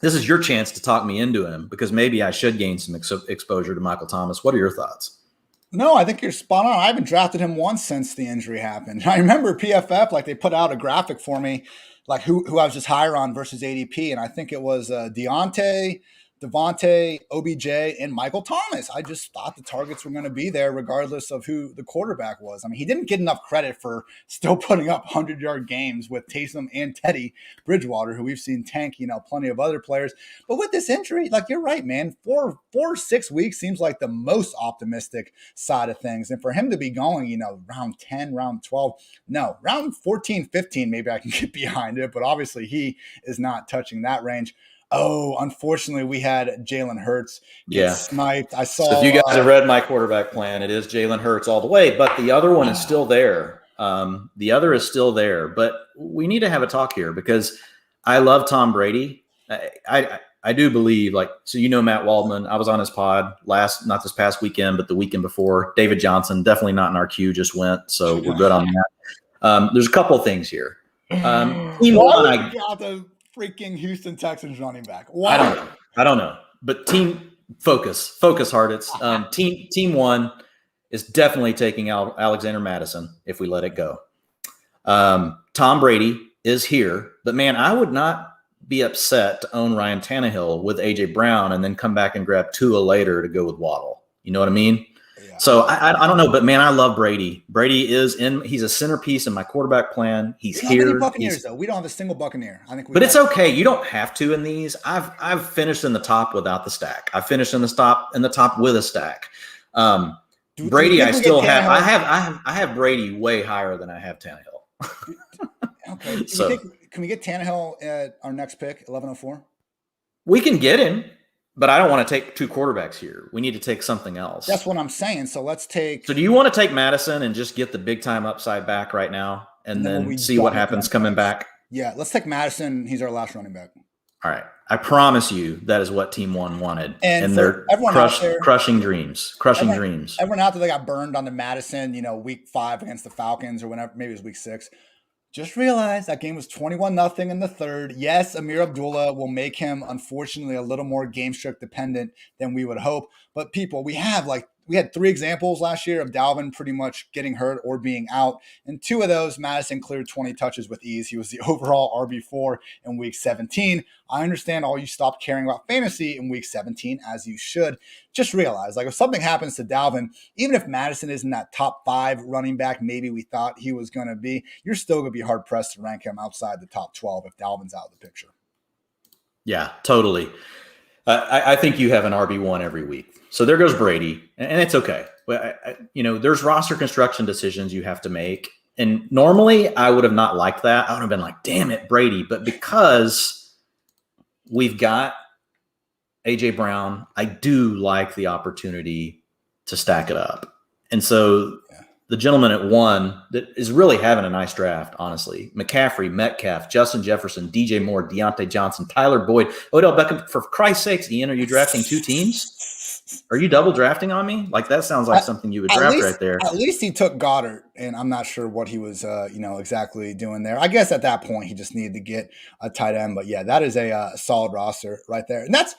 this is your chance to talk me into him because maybe I should gain some exposure to Michael Thomas. What are your thoughts? No, I think you're spot on. I haven't drafted him once since the injury happened. I remember PFF, like they put out a graphic for me, like who I was just higher on versus ADP. And I think it was Devonta, OBJ, and Michael Thomas. I just thought the targets were going to be there regardless of who the quarterback was. I mean, he didn't get enough credit for still putting up 100-yard games with Taysom and Teddy Bridgewater, who we've seen tank, plenty of other players. But with this injury, like you're right, man, 4 or 6 weeks seems like the most optimistic side of things. And for him to be going, round 10, round 12, no, round 14, 15, maybe I can get behind it. But obviously he is not touching that range. Oh, unfortunately, we had Jalen Hurts get sniped. I saw. So if you guys have read my quarterback plan, it is Jalen Hurts all the way, but the other one is still there. The other is still there, but we need to have a talk here because I love Tom Brady. I do believe, Matt Waldman. I was on his pod not this past weekend, but the weekend before. David Johnson, definitely not in our queue, just went, so we're good on that. There's a couple of things here. Team one, freaking Houston Texans running back. Wow. I don't know. But team focus Hartitz. Team one is definitely taking out Alexander Mattison if we let it go. Tom Brady is here, but man, I would not be upset to own Ryan Tannehill with AJ Brown and then come back and grab Tua later to go with Waddle. You know what I mean? Yeah. So I don't know, but man, I love Brady. Brady he's a centerpiece in my quarterback plan. He's here. Buccaneers though. We don't have a single Buccaneer. I think but it's okay. You don't have to in these. I've finished in the top without the stack. I finished in the top with a stack. Brady, I still have. I have Brady way higher than I have Tannehill. Okay. Can we get Tannehill at our next pick, 1104? We can get him. But I don't want to take two quarterbacks here. We need to take something else. That's what I'm saying. So let's take. So do you want to take Mattison and just get the big time upside back right now and then see what happens coming back? Yeah, let's take Mattison. He's our last running back. All right. I promise you that is what Team One wanted. And they're crushing dreams. Everyone out there that got burned on the Mattison, week 5 against the Falcons or whenever, maybe it was week 6. Just realize that game was 21-0 in the third. Yes, Amir Abdullah will make him, unfortunately, a little more game script dependent than we would hope. But people, we had 3 examples last year of Dalvin pretty much getting hurt or being out. And 2 of those, Mattison cleared 20 touches with ease. He was the overall RB4 in week 17. I understand all you stopped caring about fantasy in week 17, as you should. Just realize, if something happens to Dalvin, even if Mattison isn't that top 5 running back maybe we thought he was going to be, you're still going to be hard-pressed to rank him outside the top 12 if Dalvin's out of the picture. Yeah, totally. I think you have an RB1 every week. So there goes Brady, and it's okay. There's roster construction decisions you have to make. And normally I would have not liked that. I would have been like, damn it, Brady. But because we've got AJ Brown, I do like the opportunity to stack it up. And so the gentleman at 1 that is really having a nice draft, honestly, McCaffrey, Metcalf, Justin Jefferson, DJ Moore, Deontay Johnson, Tyler Boyd, Odell Beckham. For Christ's sakes, Ian, are you drafting 2 teams? Are you double drafting on me? That sounds like something you would draft right there. At least he took Goddard, and I'm not sure what he was, exactly doing there. I guess at that point he just needed to get a tight end. But yeah, that is a solid roster right there. And that's,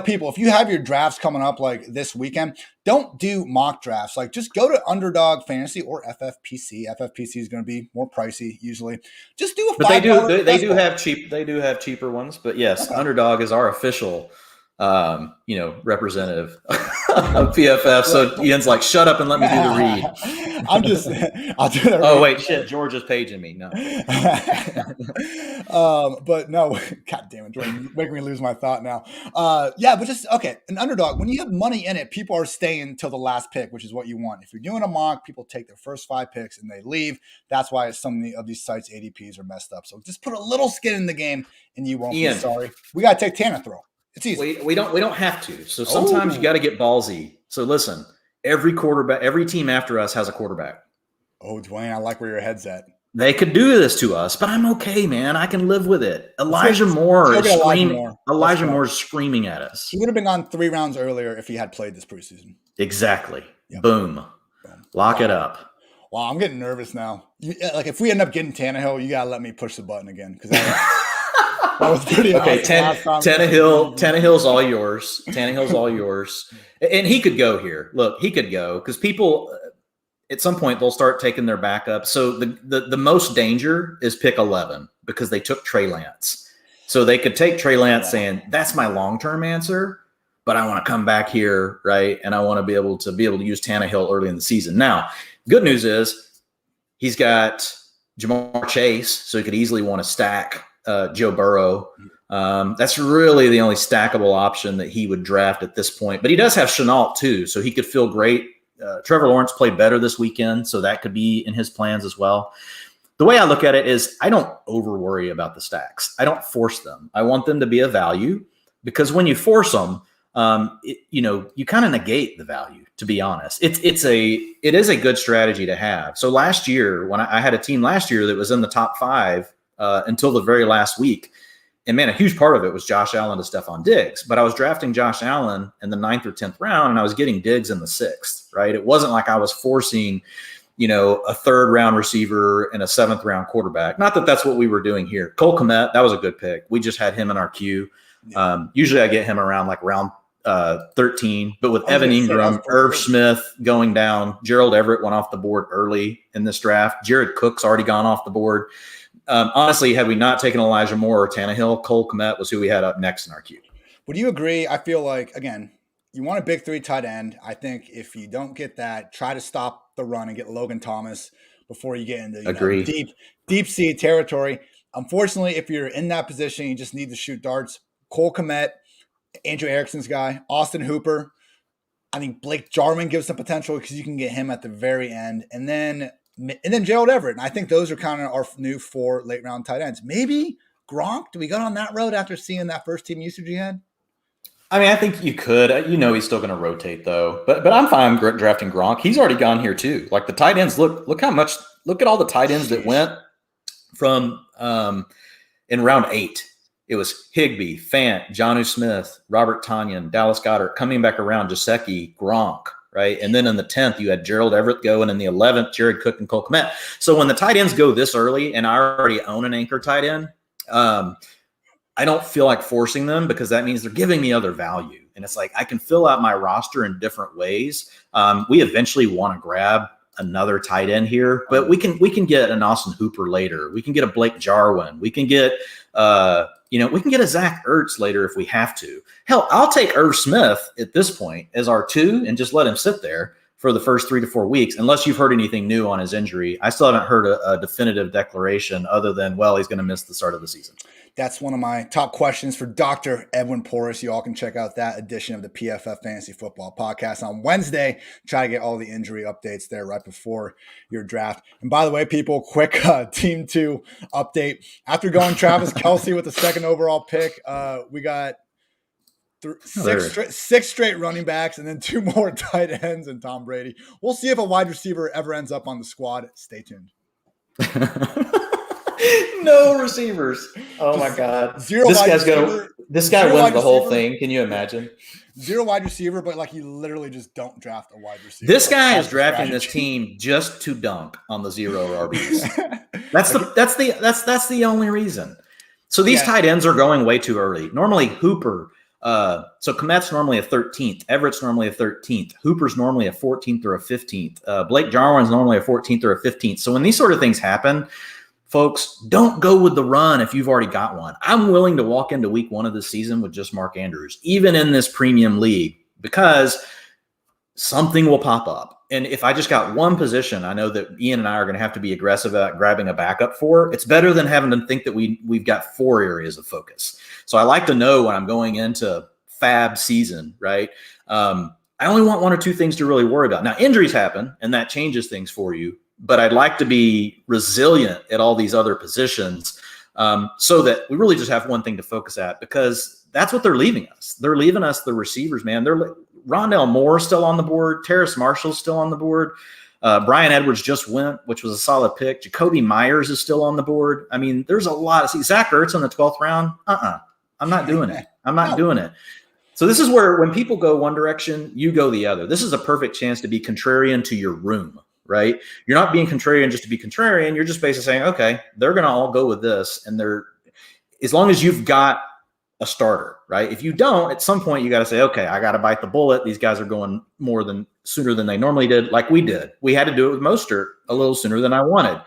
people, if you have your drafts coming up like this weekend, don't do mock drafts. Just go to Underdog Fantasy or FFPC. FFPC is going to be more pricey usually. Just do a. But they do have cheaper ones. But yes, okay. Underdog is our official representative of PFF. So Ian's like, shut up and let me do the read. I'll do that. Oh, wait, shit. George is paging me. No. But no, God damn it, Dwain, making me lose my thought now. But just, okay, an underdog, when you have money in it, people are staying till the last pick, which is what you want. If you're doing a mock, people take their first 5 picks and they leave. That's why some of these sites' ADPs are messed up. So just put a little skin in the game and you won't be sorry. We got to take Tannehill. It's easy. We don't have to. So sometimes you got to get ballsy. So listen, every team after us has a quarterback. Oh, Dwain, I like where your head's at. They could do this to us, but I'm okay, man. I can live with it. Elijah Moore is screaming at us. He would have been gone 3 rounds earlier if he had played this preseason. Exactly. Yep. Boom. Lock it up. Wow, I'm getting nervous now. Like if we end up getting Tannehill, you gotta let me push the button again because that was pretty okay. awesome. Tannehill's all yours. Tannehill's all yours, and he could go here. Look, he could go because people at some point they'll start taking their backup. So the most danger is pick 11 because they took Trey Lance. So they could take Trey Lance saying that's my long-term answer, but I want to come back here, right? And I want to be able to use Tannehill early in the season. Now, good news is he's got Jamar Chase, so he could easily want to stack Joe Burrow. That's really the only stackable option that he would draft at this point. But he does have Shenault too, so he could feel great. Trevor Lawrence played better this weekend, so that could be in his plans as well. The way I look at it is I don't over worry about the stacks. I don't force them. I want them to be a value because when you force them, you kind of negate the value, to be honest. It is a good strategy to have. So last year, when I had a team last year that was in the top 5 until the very last week, and man, a huge part of it was Josh Allen to Stephon Diggs. But I was drafting Josh Allen in the 9th or 10th round, and I was getting Diggs in the 6th, right? It wasn't like I was forcing, a 3rd round receiver and a 7th round quarterback. Not that that's what we were doing here. Cole Kmet, that was a good pick. We just had him in our queue. Usually I get him around like round 13, but with Evan Ingram, Irv Smith going down, Gerald Everett went off the board early in this draft. Jared Cook's already gone off the board. Honestly, had we not taken Elijah Moore or Tannehill, Cole Kmet was who we had up next in our queue. Would you agree? I feel like, again, you want a big 3 tight end. I think if you don't get that, try to stop the run and get Logan Thomas before you get into deep sea territory. Unfortunately, if you're in that position, you just need to shoot darts. Cole Kmet, Andrew Erickson's guy, Austin Hooper. I think Blake Jarwin gives some potential because you can get him at the very end. And then Gerald Everett. And I think those are kind of our new 4 late round tight ends. Maybe Gronk. Do we go on that road after seeing that first team usage he had? I mean, I think you could. He's still going to rotate though. But I'm fine drafting Gronk. He's already gone here too. Like the tight ends. Look at all the tight ends that went from in round 8. It was Higbee, Fant, Jonnu Smith, Robert Tonyan, Dallas Goedert, coming back around, Gesicki, Gronk, right? And then in the 10th, you had Gerald Everett go, and in the 11th, Jared Cook and Cole Kmet. So when the tight ends go this early, and I already own an anchor tight end, I don't feel like forcing them because that means they're giving me other value. And it's like I can fill out my roster in different ways. We eventually want to grab another tight end here, but we can get an Austin Hooper later. We can get a Blake Jarwin. We can get we can get a Zach Ertz later if we have to. Hell, I'll take Irv Smith at this point as our 2 and just let him sit there for the first 3 to 4 weeks, unless you've heard anything new on his injury. I still haven't heard a definitive declaration other than, he's going to miss the start of the season. That's one of my top questions for Dr. Edwin Porras. You all can check out that edition of the PFF Fantasy Football Podcast on Wednesday. Try to get all the injury updates there right before your draft. And by the way, people, quick Team 2 update. After going Travis Kelce with the 2nd overall pick, we got 6 straight running backs and then 2 more tight ends and Tom Brady. We'll see if a wide receiver ever ends up on the squad. Stay tuned. No receivers. Oh my God. This guy wins the whole thing. Can you imagine? 0 wide receiver, but like you literally just don't draft a wide receiver. This guy is drafting this team just to dunk on the 0 RBs. That's the only reason. So these tight ends are going way too early. Normally Hooper, so Kmet's normally a 13th. Everett's normally a 13th. Hooper's normally a 14th or a 15th. Blake Jarwin's normally a 14th or a 15th. So when these sort of things happen, folks, don't go with the run if you've already got one. I'm willing to walk into week 1 of the season with just Mark Andrews, even in this premium league, because something will pop up. And if I just got one position, I know that Ian and I are going to have to be aggressive at grabbing a backup for. It's better than having to think that we've got 4 areas of focus. So I like to know when I'm going into fab season, right? I only want 1 or 2 things to really worry about. Now, injuries happen, and that changes things for you. But I'd like to be resilient at all these other positions so that we really just have one thing to focus at, because that's what they're leaving us. They're leaving us the receivers, man. Rondale Moore still on the board. Terrace Marshall's still on the board. Brian Edwards just went, which was a solid pick. Jacoby Myers is still on the board. I mean, there's a lot of – Zach Ertz in the 12th round? I'm not doing it. I'm not doing it. So this is where when people go one direction, you go the other. This is a perfect chance to be contrarian to your room. right? You're not being contrarian just to be contrarian. You're just basically saying, okay, they're going to all go with this. And as long as you've got a starter, right? If you don't, at some point you got to say, okay, I got to bite the bullet. These guys are going sooner than they normally did. Like we did. We had to do it with Mostert a little sooner than I wanted.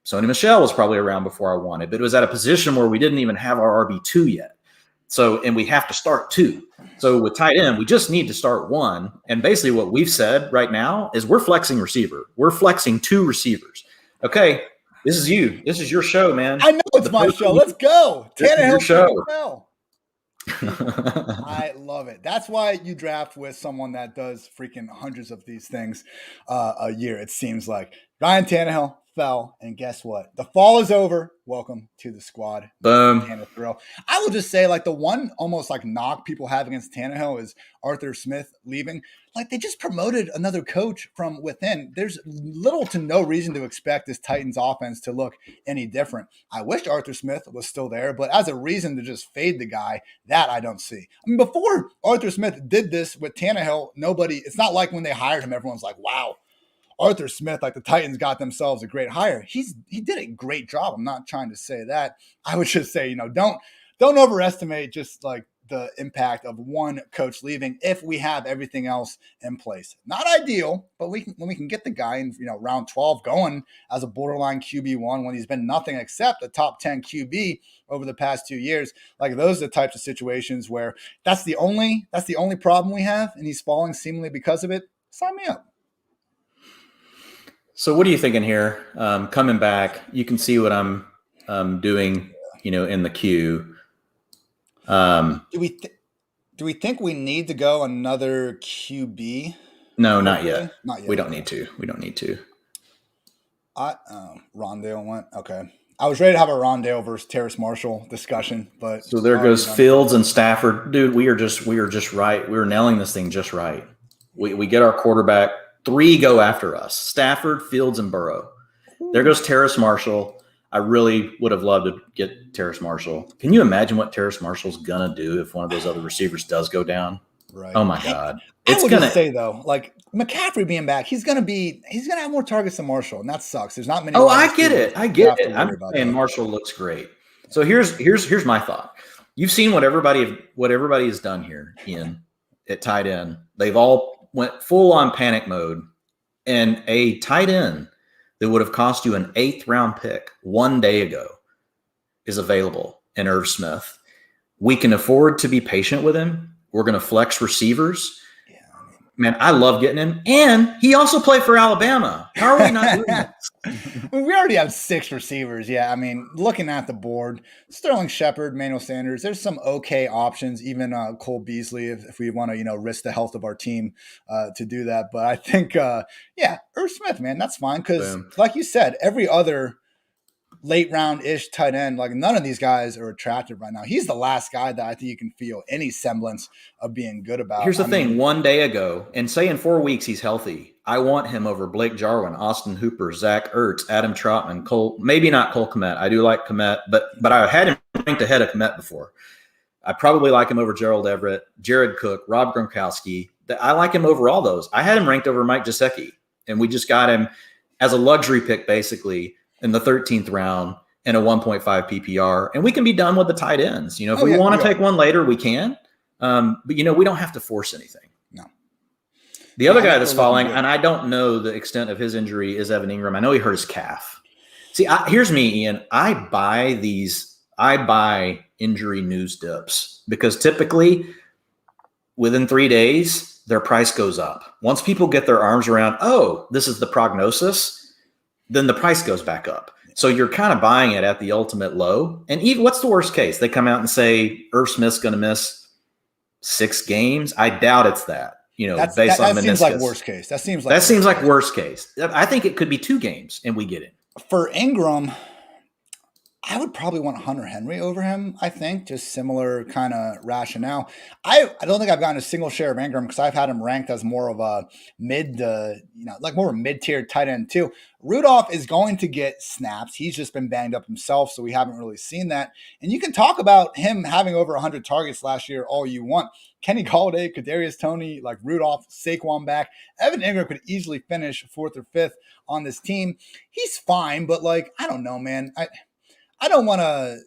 Sony Michel was probably around before I wanted, but it was at a position where we didn't even have our RB2 yet. So, and we have to start 2. So with tight end, we just need to start 1. And basically what we've said right now is we're flexing receiver. We're flexing 2 receivers. Okay, this is you. This is your show, man. I know it's my show. Let's go. Tannehill show. I love it. That's why you draft with someone that does freaking hundreds of these things a year, it seems like. Ryan Tannehill fell, and guess what? The fall is over. Welcome to the squad. Boom. I will just say, like, the one almost like knock people have against Tannehill is Arthur Smith leaving. Like, they just promoted another coach from within. There's little to no reason to expect this Titans offense to look any different. I wish Arthur Smith was still there, but as a reason to just fade the guy, that I don't see. I mean, before Arthur Smith did this with Tannehill, it's not like when they hired him, everyone's like, wow, Arthur Smith, like the Titans got themselves a great hire. He did a great job. I'm not trying to say that. I would just say, don't overestimate just like the impact of one coach leaving if we have everything else in place. Not ideal, but when we can get the guy in round 12 going as a borderline QB1 when he's been nothing except a top 10 QB over the past 2 years. Like, those are the types of situations where that's the only problem we have, and he's falling seemingly because of it. Sign me up. So what are you thinking here? Coming back, you can see what I'm doing, in the queue. Do we think we need to go another QB? No, not yet. Not yet. We don't need to. Rondale went. Okay. I was ready to have a Rondale versus Terrace Marshall discussion, but so there goes Fields and Stafford. Dude, we are just right. We were nailing this thing just right. We get our quarterback. 3 go after us: Stafford, Fields, and Burrow. There goes Terrace Marshall. I really would have loved to get Terrace Marshall. Can you imagine what Terrace Marshall's gonna do if one of those other receivers does go down? Right. Oh my God. I would just say though, like McCaffrey being back, he's gonna have more targets than Marshall, and that sucks. There's not many. Oh, I get it. I'm saying Marshall looks great. So here's my thought. You've seen what everybody has done here, Ian, at tight end. They've all went full on panic mode, and a tight end that would have cost you an 8th round pick 1 day ago is available in Irv Smith. We can afford to be patient with him. We're going to flex receivers. Yeah, man, I love getting him. And he also played for Alabama. How are we not doing this? We already have 6 receivers. Yeah, I mean, looking at the board, Sterling Shepard, Manuel Sanders, there's some okay options, even Cole Beasley, if we want to, risk the health of our team to do that. But I think, Irv Smith, man, that's fine. Because like you said, every other late round-ish tight end, like none of these guys are attractive right now. He's the last guy that I think you can feel any semblance of being good about. Here's the thing. 1 day ago, and say in 4 weeks he's healthy, I want him over Blake Jarwin, Austin Hooper, Zach Ertz, Adam Troutman, Cole, maybe not Cole Kmet. I do like Kmet, but I had him ranked ahead of Kmet before. I probably like him over Gerald Everett, Jared Cook, Rob Gronkowski. I like him over all those. I had him ranked over Mike Gesicki, and we just got him as a luxury pick basically in the 13th round and a 1.5 PPR, and we can be done with the tight ends. If we want to take one later, we can. But we don't have to force anything. No. The other guy that's falling, and I don't know the extent of his injury, is Evan Ingram. I know he hurt his calf. See, here's me, Ian. I buy injury news dips because typically within 3 days, their price goes up. Once people get their arms around, oh, this is the prognosis, then the price goes back up. So you're kind of buying it at the ultimate low. And even what's the worst case? They come out and say Irv Smith's going to miss 6 games. I doubt it's that. Based on meniscus. That seems like worst case. That seems like worst case. I think it could be 2 games and we get it. For Ingram, I would probably want Hunter Henry over him, I think. Just similar kind of rationale. I don't think I've gotten a single share of Ingram because I've had him ranked as more of a more a mid-tier tight end too. Rudolph is going to get snaps. He's just been banged up himself, so we haven't really seen that. And you can talk about him having over 100 targets last year all you want. Kenny Galladay, Kadarius Toney, like Rudolph, Saquon back. Evan Ingram could easily finish 4th or 5th on this team. He's fine, but like, I don't know, man. I don't want to,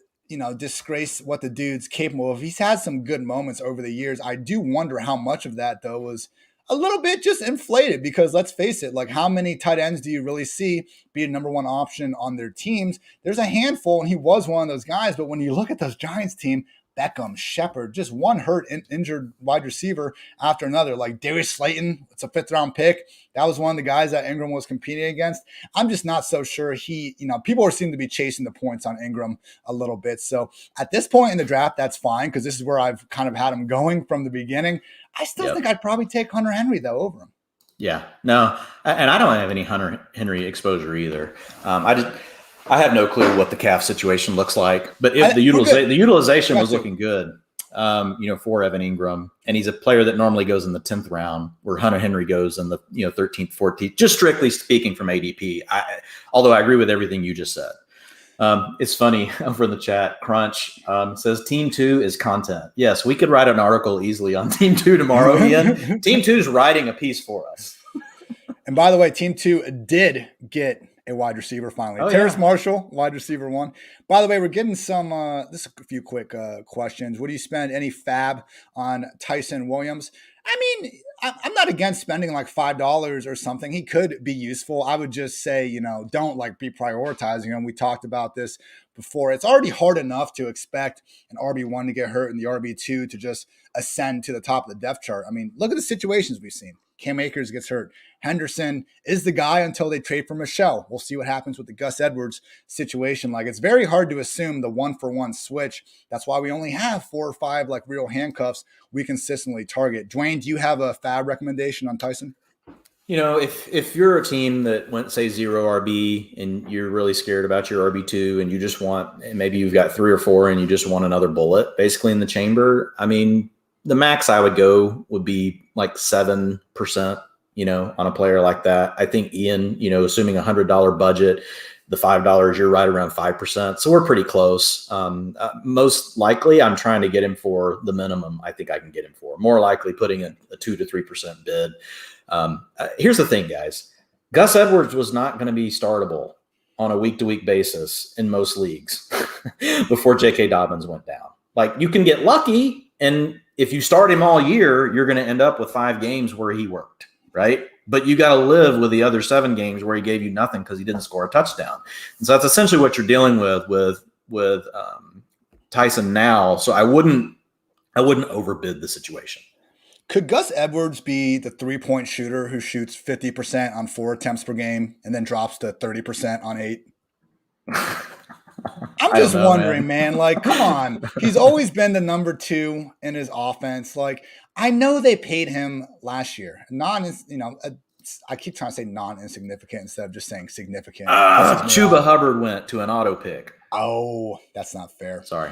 disgrace what the dude's capable of. He's had some good moments over the years. I do wonder how much of that, though, was a little bit just inflated because let's face it, like how many tight ends do you really see be a number one option on their teams? There's a handful, and he was one of those guys. But when you look at those Giants team, Beckham, Shepard, just one hurt injured wide receiver after another. Like Darius Slayton, it's a 5th-round pick. That was one of the guys that Ingram was competing against. I'm just not so sure people seem to be chasing the points on Ingram a little bit. So at this point in the draft, that's fine because this is where I've kind of had him going from the beginning. I still think I'd probably take Hunter Henry, though, over him. Yeah, no, and I don't have any Hunter Henry exposure either. I have no clue what the calf situation looks like, but the utilization was looking good, for Evan Ingram. And he's a player that normally goes in the 10th round where Hunter Henry goes in the, 13th, 14th, just strictly speaking from ADP. Although I agree with everything you just said. It's funny over in the chat. Crunch says Team 2 is content. Yes, we could write an article easily on Team 2 tomorrow, Ian. Team 2 is writing a piece for us. And by the way, Team 2 did get a wide receiver finally. Terrace Marshall, wide receiver 1. By the way, we're getting some this is a few quick questions. Would you spend any fab on Tyson Williams? I mean, I'm not against spending like $5 or something. He could be useful. I would just say, don't like be prioritizing him. We talked about this before. It's already hard enough to expect an RB1 to get hurt and the RB2 to just ascend to the top of the depth chart. I mean, look at the situations we've seen. Cam Akers gets hurt. Henderson is the guy until they trade for Michel. We'll see what happens with the Gus Edwards situation. Like, it's very hard to assume the 1-for-1 switch. That's why we only have 4 or 5 like real handcuffs we consistently target. Dwain, do you have a fab recommendation on Tyson? If you're a team that went, say, 0 RB and you're really scared about your RB2 and you just want, maybe you've got 3 or 4 and you just want another bullet basically in the chamber, I mean, the max I would go would be like 7%, on a player like that. I think Ian, assuming $100 budget, the $5, you're right around 5%. So we're pretty close. Most likely I'm trying to get him for the minimum I think I can get him for. More likely putting a 2 to 3% bid. Here's the thing, guys. Gus Edwards was not going to be startable on a week-to-week basis in most leagues before J.K. Dobbins went down. Like, you can get lucky, and if you start him all year, you're going to end up with 5 games where he worked, right? But you got to live with the other 7 games where he gave you nothing because he didn't score a touchdown. And so that's essentially what you're dealing with Tyson now. So I wouldn't overbid the situation. Could Gus Edwards be the 3-point shooter who shoots 50% on 4 attempts per game and then drops to 30% on 8? I'm just wondering, man. Like, come on. He's always been the number 2 in his offense. Like, I know they paid him last year. I keep trying to say non-insignificant instead of just saying significant. Chuba Hubbard went to an auto pick. Oh, that's not fair. Sorry.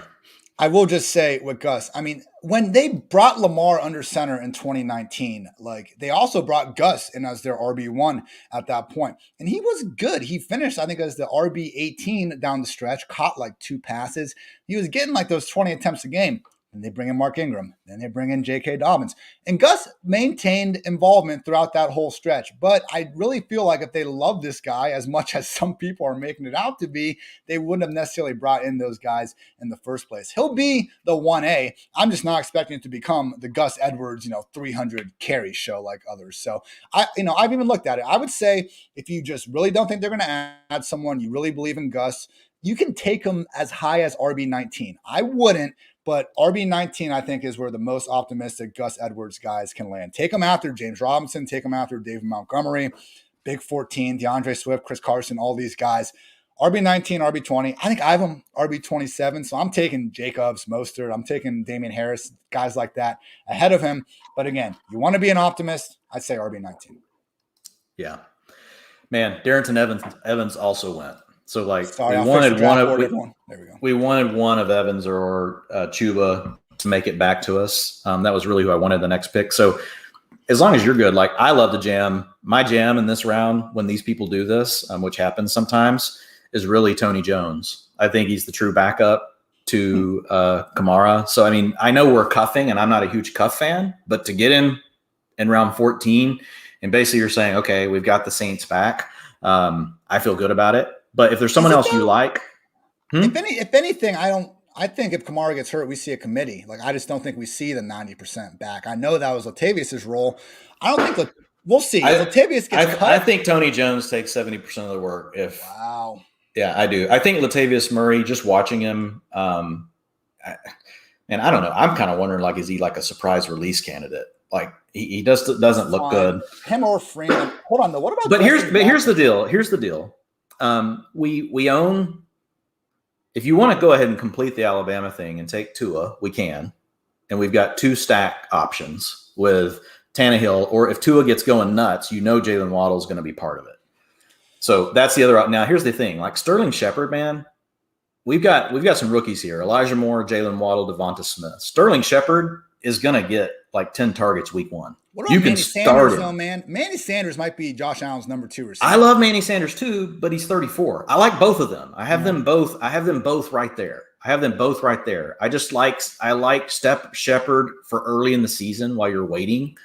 I will just say with Gus, I mean, when they brought Lamar under center in 2019, like, they also brought Gus in as their RB1 at that point. And he was good. He finished, I think, as the RB18 down the stretch, caught like 2 passes. He was getting like those 20 attempts a game. And they bring in Mark Ingram. Then they bring in J.K. Dobbins. And Gus maintained involvement throughout that whole stretch. But I really feel like if they love this guy as much as some people are making it out to be, they wouldn't have necessarily brought in those guys in the first place. He'll be the 1A. I'm just not expecting it to become the Gus Edwards, 300 carry show like others. So, I've even looked at it. I would say if you just really don't think they're going to add someone, you really believe in Gus, you can take him as high as RB19. I wouldn't. But RB19, I think, is where the most optimistic Gus Edwards guys can land. Take him after James Robinson. Take him after David Montgomery, Big 14, DeAndre Swift, Chris Carson, all these guys. RB19, RB20. I think I have him RB27. So I'm taking Jacobs, Mostert. I'm taking Damian Harris, guys like that ahead of him. But again, you want to be an optimist, I'd say RB19. Yeah. Man, Darrington Evans also went. So like Sorry, we wanted one of Evans or Chuba to make it back to us. That was really who I wanted the next pick. So as long as you're good, like I love to jam. My jam in this round when these people do this, which happens sometimes, is really Tony Jones. I think he's the true backup to Kamara. So, I mean, I know we're cuffing and I'm not a huge cuff fan, but to get him in round 14 and basically you're saying, okay, we've got the Saints back. I feel good about it. But if there's someone else you like, if anything, I think if Kamara gets hurt, we see a committee. Like, I just don't think we see the 90% back. I know that was Latavius's role. I don't think we'll see. Latavius gets cut. I think Tony Jones takes 70% of the work. Wow. Yeah, I do. I think Latavius Murray, just watching him, and I don't know. I'm kind of wondering, like, is he like a surprise release candidate? Like, he doesn't look good. Him or Freeman. Hold on, though. What about? But here's the deal. Here's the deal. We own. If you want to go ahead and complete the Alabama thing and take Tua, we can. And we've got 2 stack options with Tannehill, or if Tua gets going nuts, Jalen Waddle is going to be part of it. So that's the other. Now, here's the thing. Like Sterling Shepard, man, we've got some rookies here. Elijah Moore, Jalen Waddle, Devonta Smith. Sterling Shepard is going to get like 10 targets week 1. What about Manny Sanders, though, man? Manny Sanders might be Josh Allen's number 2 receiver. I love Manny Sanders too, but he's 34. I like both of them. I have them both right there. I like Shepard for early in the season while you're waiting.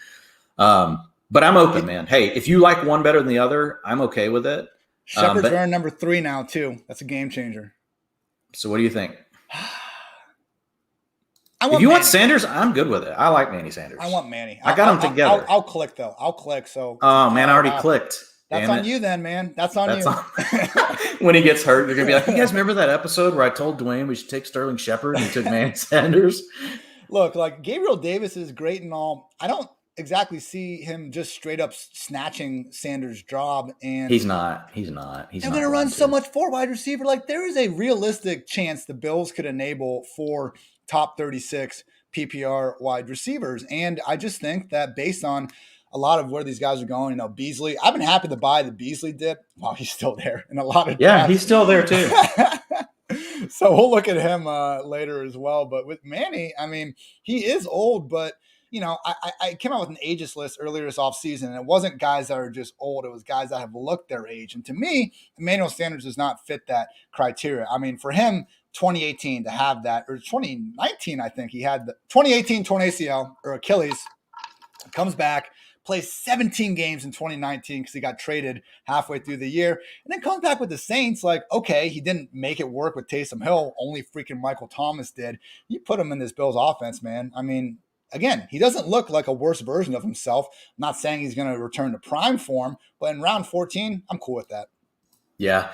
But I'm open, man. Hey, if you like one better than the other, I'm okay with it. Shepard's wearing number 3 now too. That's a game changer. So what do you think? If you want Sanders, I'm good with it. I like Manny Sanders. I want Manny. I got them together. I'll click though. I'll click. So. Oh man, I already clicked. That's on you then, man. That's on you. When he gets hurt, you're gonna be like, "You guys remember that episode where I told Dwain we should take Sterling Shepard and he took Manny Sanders?" Look, like Gabriel Davis is great and all. I don't exactly see him just straight up snatching Sanders' job, and he's not. They're going to run so much 4 wide receiver. Like there is a realistic chance the Bills could enable 4 top 36 PPR wide receivers, and I just think that based on a lot of where these guys are going, Beasley. I've been happy to buy the Beasley dip while he's still there in a lot of drafts. He's still there too. So we'll look at him later as well. But with Manny, I mean, he is old, but I came out with an ages list earlier this offseason, and it wasn't guys that are just old. It was guys that have looked their age. And to me, Emmanuel Sanders does not fit that criteria. I mean, for him, 2018 to have that, or 2019, I think he had the 2018 torn ACL or Achilles, comes back, plays 17 games in 2019 because he got traded halfway through the year, and then comes back with the Saints. Like, okay, he didn't make it work with Taysom Hill. Only freaking Michael Thomas did. You put him in this Bills offense, man. I mean, again, he doesn't look like a worse version of himself. I'm not saying he's going to return to prime form, but in round 14, I'm cool with that. Yeah.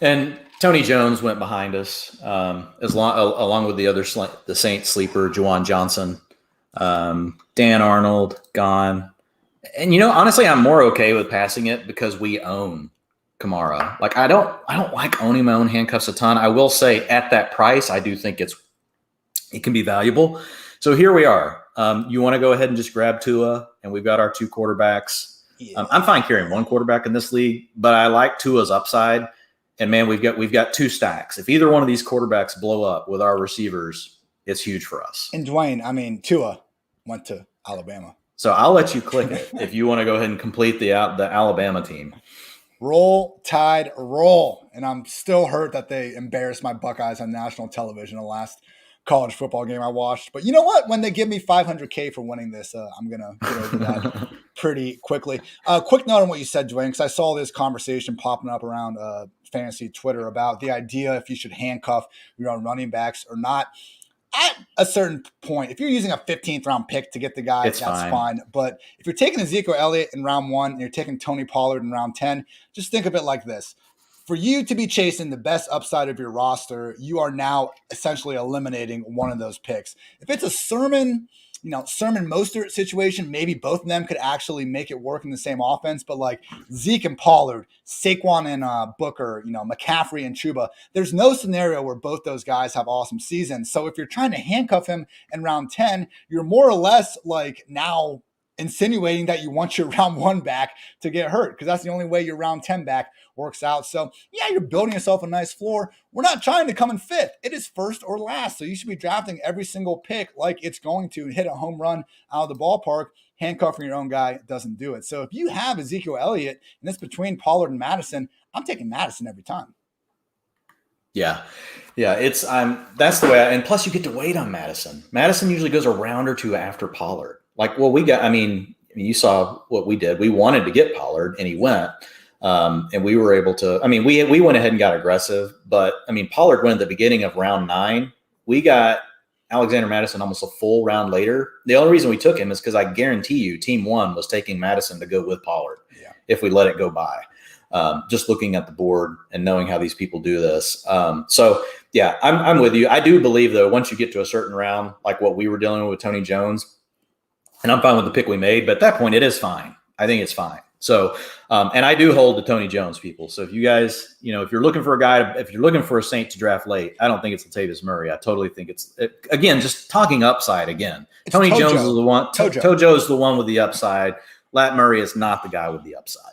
And Tony Jones went behind us along with the Saints sleeper, Juwan Johnson, Dan Arnold, gone. And, honestly, I'm more okay with passing it because we own Kamara. Like, I don't like owning my own handcuffs a ton. I will say at that price, I do think it can be valuable. So here we are. You want to go ahead and just grab Tua, and we've got our 2 quarterbacks. Yeah. I'm fine carrying 1 quarterback in this league, but I like Tua's upside. And man, we've got 2 stacks. If either one of these quarterbacks blow up with our receivers, it's huge for us. And Dwain, Tua went to Alabama. So I'll let you click it if you want to go ahead and complete the Alabama team. Roll Tide, roll. And I'm still hurt that they embarrassed my Buckeyes on national television the last college football game I watched. But you know what? When they give me $500K for winning this, I'm going to get over that pretty quickly. Quick note on what you said, Dwain, because I saw this conversation popping up around fantasy Twitter about the idea if you should handcuff your own running backs or not. At a certain point, if you're using a 15th round pick to get the guy, that's fine. But if you're taking Ezekiel Elliott in round 1 and you're taking Tony Pollard in round 10, just think of it like this. For you to be chasing the best upside of your roster, you are now essentially eliminating one of those picks. If it's a Sermon Mostert situation, maybe both of them could actually make it work in the same offense. But like Zeke and Pollard, Saquon and Booker, McCaffrey and Chuba, there's no scenario where both those guys have awesome seasons. So if you're trying to handcuff him in round 10, you're more or less like now insinuating that you want your round 1 back to get hurt, because that's the only way your round 10 back works out. So yeah, you're building yourself a nice floor. We're not trying to come in 5th. It is 1st or last. So you should be drafting every single pick like it's going to hit a home run out of the ballpark. Handcuffing your own guy doesn't do it. So if you have Ezekiel Elliott and it's between Pollard and Mattison, I'm taking Mattison every time. Yeah. It's that's the way. And plus, you get to wait on Mattison. Mattison usually goes a round or 2 after Pollard. Like, well, you saw what we did. We wanted to get Pollard, and he went. And we were able to. We went ahead and got aggressive. But Pollard went at the beginning of round 9. We got Alexander Mattison almost a full round later. The only reason we took him is because I guarantee you, Team 1 was taking Mattison to go with Pollard. Yeah. If we let it go by. Just looking at the board and knowing how these people do this. So yeah, I'm with you. I do believe though, once you get to a certain round, like what we were dealing with Tony Jones, and I'm fine with the pick we made, but at that point it is fine. I think it's fine. So, and I do hold the Tony Jones people. So if you guys, if you're looking for a guy, if you're looking for a Saint to draft late, I don't think it's Latavius Murray. I totally think again, just talking upside again. Tony Jones is the one. Tojo is the one with the upside. Lat Murray is not the guy with the upside.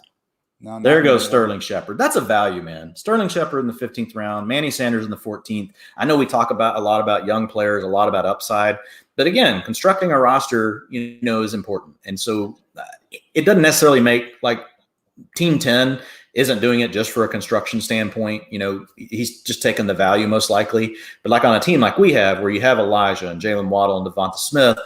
No, there goes Sterling Shepard. That's a value, man. Sterling Shepard in the 15th round, Manny Sanders in the 14th. I know we talk a lot about young players, a lot about upside, but again, constructing a roster, is important. And so it doesn't necessarily make Team 10 isn't doing it just for a construction standpoint. He's just taking the value most likely. But like on a team like we have, where you have Elijah and Jalen Waddle and Devonta Smith,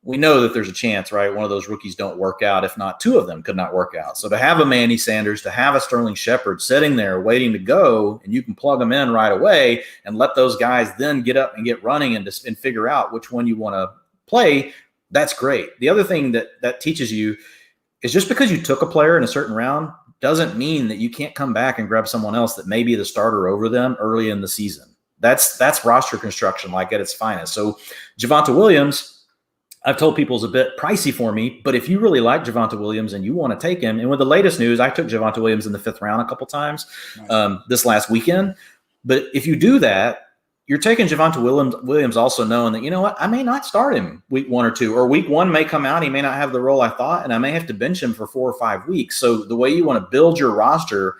we know that there's a chance, right? One of those rookies don't work out. If not, 2 of them could not work out. So to have a Manny Sanders, to have a Sterling Shepard sitting there waiting to go, and you can plug them in right away and let those guys then get up and get running and figure out which one you want to play, that's great. The other thing that teaches you is just because you took a player in a certain round doesn't mean that you can't come back and grab someone else that may be the starter over them early in the season. That's roster construction at its finest. So Javonte Williams, I've told people is a bit pricey for me, but if you really like Javonte Williams and you want to take him, and with the latest news, I took Javonte Williams in the 5th round a couple times this last weekend. But if you do that, you're taking Javonte Williams also knowing that, I may not start him week 1 or 2, or week 1 may come out, he may not have the role I thought, and I may have to bench him for 4 or 5 weeks. So the way you want to build your roster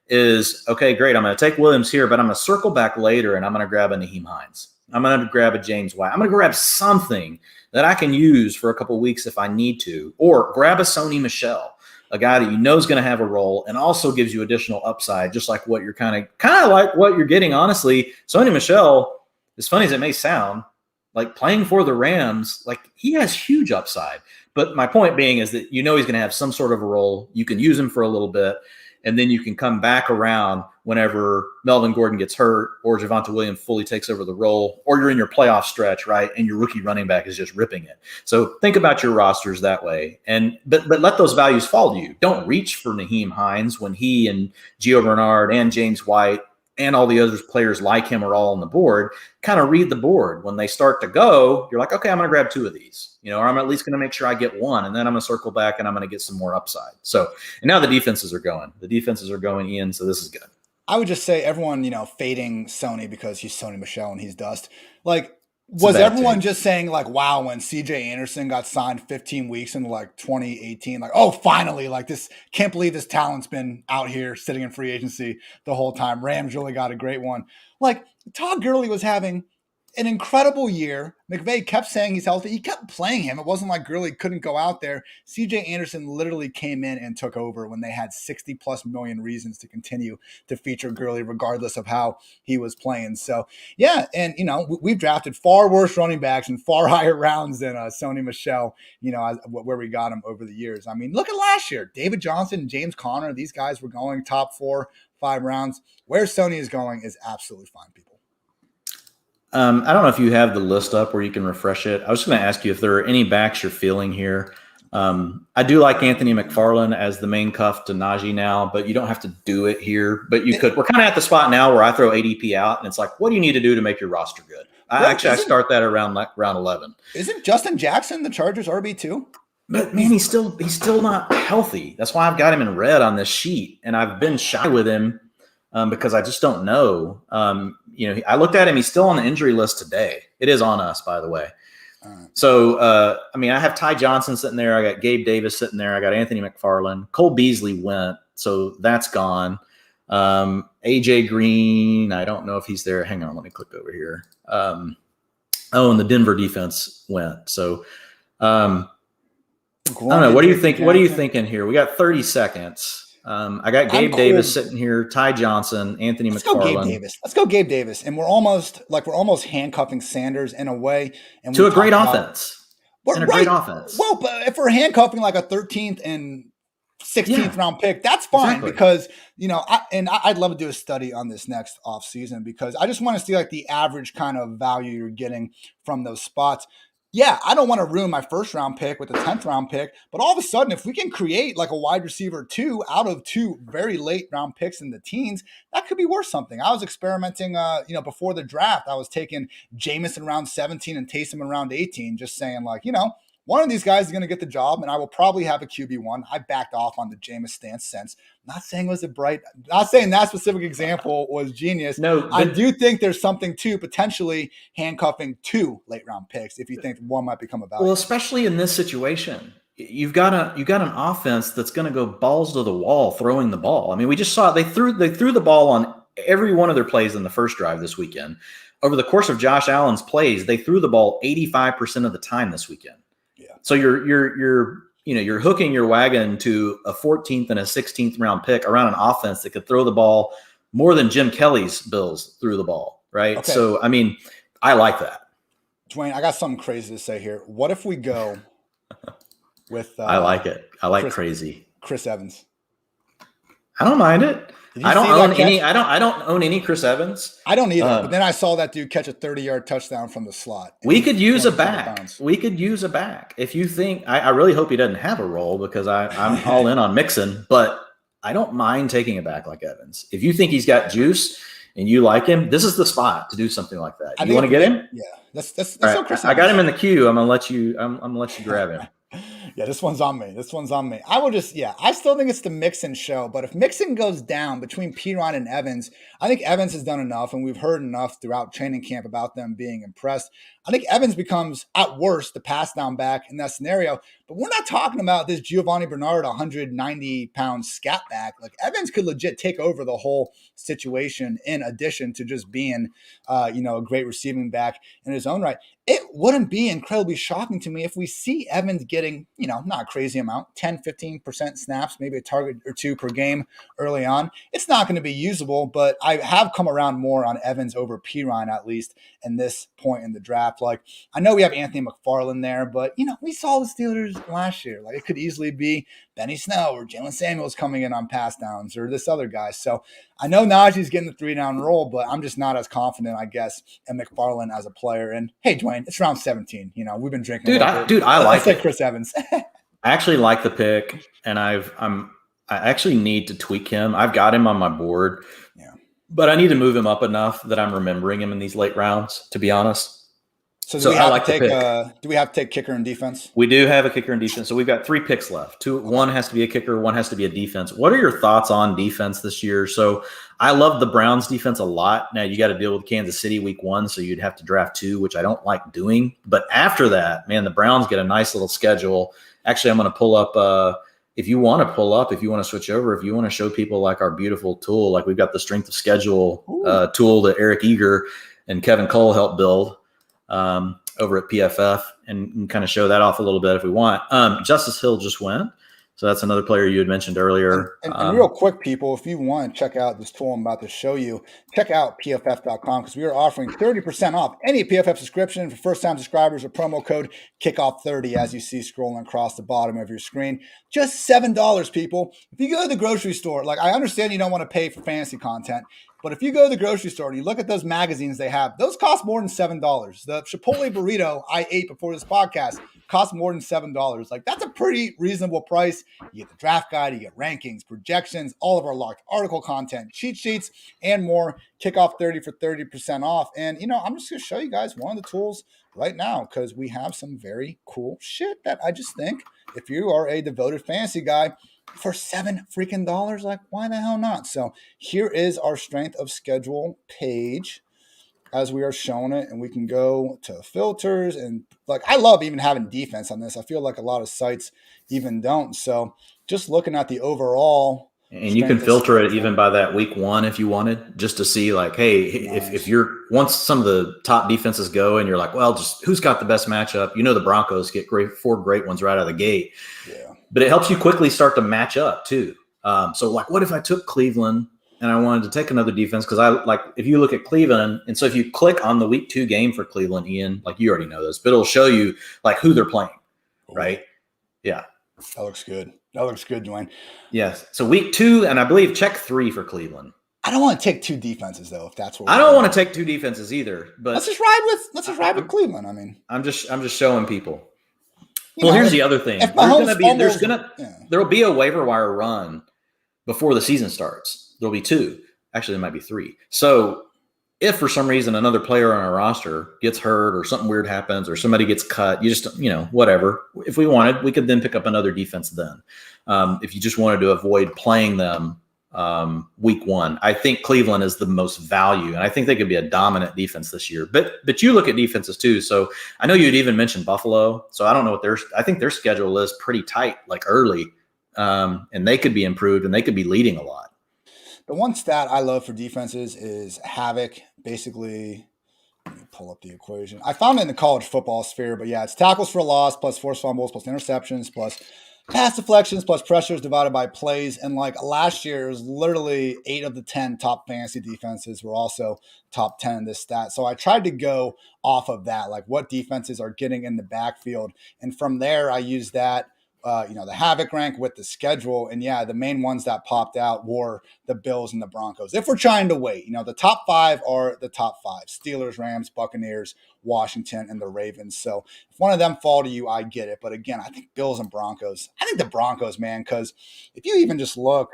is, okay, great, I'm going to take Williams here, but I'm going to circle back later and I'm going to grab a Nyheim Hines. I'm going to grab a James White. I'm going to grab something that I can use for a couple of weeks if I need to, or grab a Sony Michel, a guy that is going to have a role and also gives you additional upside, just like what you're kind of like what you're getting. Honestly, Sony Michel, as funny as it may sound, like playing for the Rams, he has huge upside. But my point being is that he's going to have some sort of a role. You can use him for a little bit, and then you can come back around whenever Melvin Gordon gets hurt or Javonte Williams fully takes over the role, or you're in your playoff stretch, right? And your rookie running back is just ripping it. So think about your rosters that way. But let those values fall to you. Don't reach for Nyheim Hines when he and Gio Bernard and James White and all the other players like him are all on the board. Kind of read the board. When they start to go, you're like, okay, I'm going to grab 2 of these, or I'm at least going to make sure I get 1, and then I'm going to circle back and I'm going to get some more upside. So, and now the defenses are going. Ian, so this is good. I would just say everyone, fading Sony because he's Sony Michel and he's dust. Was everyone just saying wow, when CJ Anderson got signed 15 weeks into 2018, oh, finally, this, can't believe this talent's been out here sitting in free agency the whole time. Rams really got a great one. Todd Gurley was having an incredible year. McVay kept saying he's healthy. He kept playing him. It wasn't like Gurley couldn't go out there. CJ Anderson literally came in and took over when they had 60+ million reasons to continue to feature Gurley regardless of how he was playing. So, yeah, and, we've drafted far worse running backs in far higher rounds than Sony Michel, where we got him over the years. Look at last year. David Johnson and James Conner, these guys were going top 4, 5 rounds. Where Sony is going is absolutely fine, people. I don't know if you have the list up where you can refresh it. I was just going to ask you if there are any backs you're feeling here. I do like Anthony McFarland as the main cuff to Najee now, but you don't have to do it here. But you could. We're kind of at the spot now where I throw ADP out, and it's what do you need to do to make your roster good? I start that around round 11. Isn't Justin Jackson the Chargers RB2? But man, he's still not healthy. That's why I've got him in red on this sheet, and I've been shy with him. Because I just don't know. I looked at him. He's still on the injury list today. It is on us, by the way. So, I mean, I have Ty Johnson sitting there. I got Gabe Davis sitting there. I got Anthony McFarland. Cole Beasley went, so that's gone. AJ Green, I don't know if he's there. Hang on, let me click over here. And the Denver defense went. So, I don't know. What do you think? What are you thinking here? We got 30 seconds. I got Gabe Davis sitting here, Ty Johnson, Anthony McFarland. Let's go Gabe Davis. And we're almost handcuffing Sanders in a way. And to a great offense. Great offense. Well, but if we're handcuffing like a 13th and 16th round pick, that's fine because, I'd love to do a study on this next offseason because I just want to see like the average kind of value you're getting from those spots. Yeah, I don't want to ruin my first round pick with a 10th round pick, but all of a sudden, if we can create like a wide receiver 2 out of 2 very late round picks in the teens, that could be worth something. I was experimenting, before the draft, I was taking Jameson around 17 and Taysom around 18, just saying like, one of these guys is going to get the job, and I will probably have a QB1. I backed off on the Jameis stance since. Not saying that specific example was genius. No, I do think there's something to potentially handcuffing 2 late round picks if you think one might become a value. Well, especially in this situation, you've got an offense that's going to go balls to the wall throwing the ball. I mean, we just saw they threw the ball on every one of their plays in the first drive this weekend. Over the course of Josh Allen's plays, they threw the ball 85% of the time this weekend. So you're hooking your wagon to a 14th and a 16th round pick around an offense that could throw the ball more than Jim Kelly's Bills threw the ball, right? Okay. So, I mean, I like that. Dwain, I got something crazy to say here. What if we go with I like it. I like crazy. Chris Evans. I don't mind it. I don't own any Chris Evans. I don't either. But then I saw that dude catch a 30-yard touchdown from the slot. We could use a back. If you think, I really hope he doesn't have a role because I'm all in on Mixon, but I don't mind taking a back like Evans. If you think he's got juice and you like him, this is the spot to do something like that. You want to get him? Yeah. That's right. Chris Evans. I got him in the queue. I'm gonna let you grab him. Yeah, this one's on me. I still think it's the Mixon show, but if Mixon goes down between Piron and Evans, I think Evans has done enough, and we've heard enough throughout training camp about them being impressed. I think Evans becomes, at worst, the pass down back in that scenario, but we're not talking about this Giovanni Bernard 190-pound scat back. Like, Evans could legit take over the whole situation in addition to just being, a great receiving back in his own right. It wouldn't be incredibly shocking to me if we see Evans getting, not a crazy amount, 10, 15% snaps, maybe a target or 2 per game early on. It's not going to be usable, but I have come around more on Evans over Piron, at least in this point in the draft. Like, I know we have Anthony McFarland there, but, we saw the Steelers last year. Like, it could easily be Benny Snell or Jalen Samuels coming in on pass downs or this other guy. So I know Najee's getting the 3-down role, but I'm just not as confident, I guess, in McFarland as a player. And hey, Dwain, it's round 17. We've been drinking. I like it. Chris Evans. I actually like the pick, and I actually need to tweak him. I've got him on my board, but I need to move him up enough that I'm remembering him in these late rounds, to be honest. So do we have to take kicker and defense? We do have a kicker and defense. So we've got 3 picks left. One has to be a kicker, one has to be a defense. What are your thoughts on defense this year? So I love the Browns defense a lot. Now you got to deal with Kansas City week 1, so you'd have to draft 2, which I don't like doing. But after that, man, the Browns get a nice little schedule. Actually, I'm going to pull up if you want to switch over, if you want to show people like our beautiful tool, like we've got the strength of schedule tool that Eric Eager and Kevin Cole helped build over at PFF, and kind of show that off a little bit if we want. Justice Hill just went. So that's another player you had mentioned earlier. And real quick, people, if you want to check out this tool I'm about to show you, check out PFF.com because we are offering 30% off any PFF subscription for first-time subscribers with promo code KICKOFF30 as you see scrolling across the bottom of your screen. Just $7, people. If you go to the grocery store, like I understand you don't want to pay for fantasy content, but if you go to the grocery store and you look at those magazines they have, those cost more than $7. The Chipotle burrito I ate before this podcast cost more than $7. Like, that's a pretty reasonable price. You get the draft guide, you get rankings, projections, all of our locked article content, cheat sheets, and more. Kickoff 30 for 30% off. And, I'm just going to show you guys one of the tools right now because we have some very cool shit that I just think if you are a devoted fantasy guy, for $7 freaking dollars, like why the hell not? So here is our strength of schedule page. as we are showing it, and we can go to filters. And like, I love even having defense on this. I feel like a lot of sites even don't. So just looking at the overall. And you can filter it even by that week 1 if you wanted, just to see like, hey, nice. if you're once some of the top defenses go and you're like, well, just who's got the best matchup? The Broncos get 4 great ones right out of the gate. Yeah. But it helps you quickly start to match up too. So like, what if I took Cleveland and I wanted to take another defense? Because I like, if you look at Cleveland, and so if you click on the week 2 game for Cleveland, Ian, like you already know this, but it'll show you like who they're playing, right? Yeah. That looks good. That looks good, Dwain. Yes. So week 2, and I believe check 3 for Cleveland. I don't want to take 2 defenses though, if that's what I don't want to take 2 defenses either. But let's just ride with Cleveland. I mean, I'm just showing people. Here's the other thing. There'll be a waiver wire run before the season starts. There'll be 2. Actually, there might be 3. So if for some reason another player on our roster gets hurt or something weird happens or somebody gets cut, you just, whatever. If we wanted, we could then pick up another defense then. If you just wanted to avoid playing them week 1, I think Cleveland is the most value, and I think they could be a dominant defense this year. But you look at defenses too. So I know you'd even mentioned Buffalo. So I don't know what I think their schedule is pretty tight, like early, and they could be improved and they could be leading a lot. The one stat I love for defenses is havoc. Basically, let me pull up the equation. I found it in the college football sphere, but yeah, it's tackles for loss plus forced fumbles plus interceptions plus pass deflections plus pressures divided by plays. And like last year, it was literally 8 of the 10 top fantasy defenses were also top 10 in this stat. So I tried to go off of that, like what defenses are getting in the backfield. And from there, I used that. The havoc rank with the schedule. And yeah, the main ones that popped out were the Bills and the Broncos. If we're trying to wait, the top 5 are the top 5: Steelers, Rams, Buccaneers, Washington, and the Ravens. So if one of them fall to you, I get it. But again, I think Bills and Broncos. I think the Broncos, man, because if you even just look.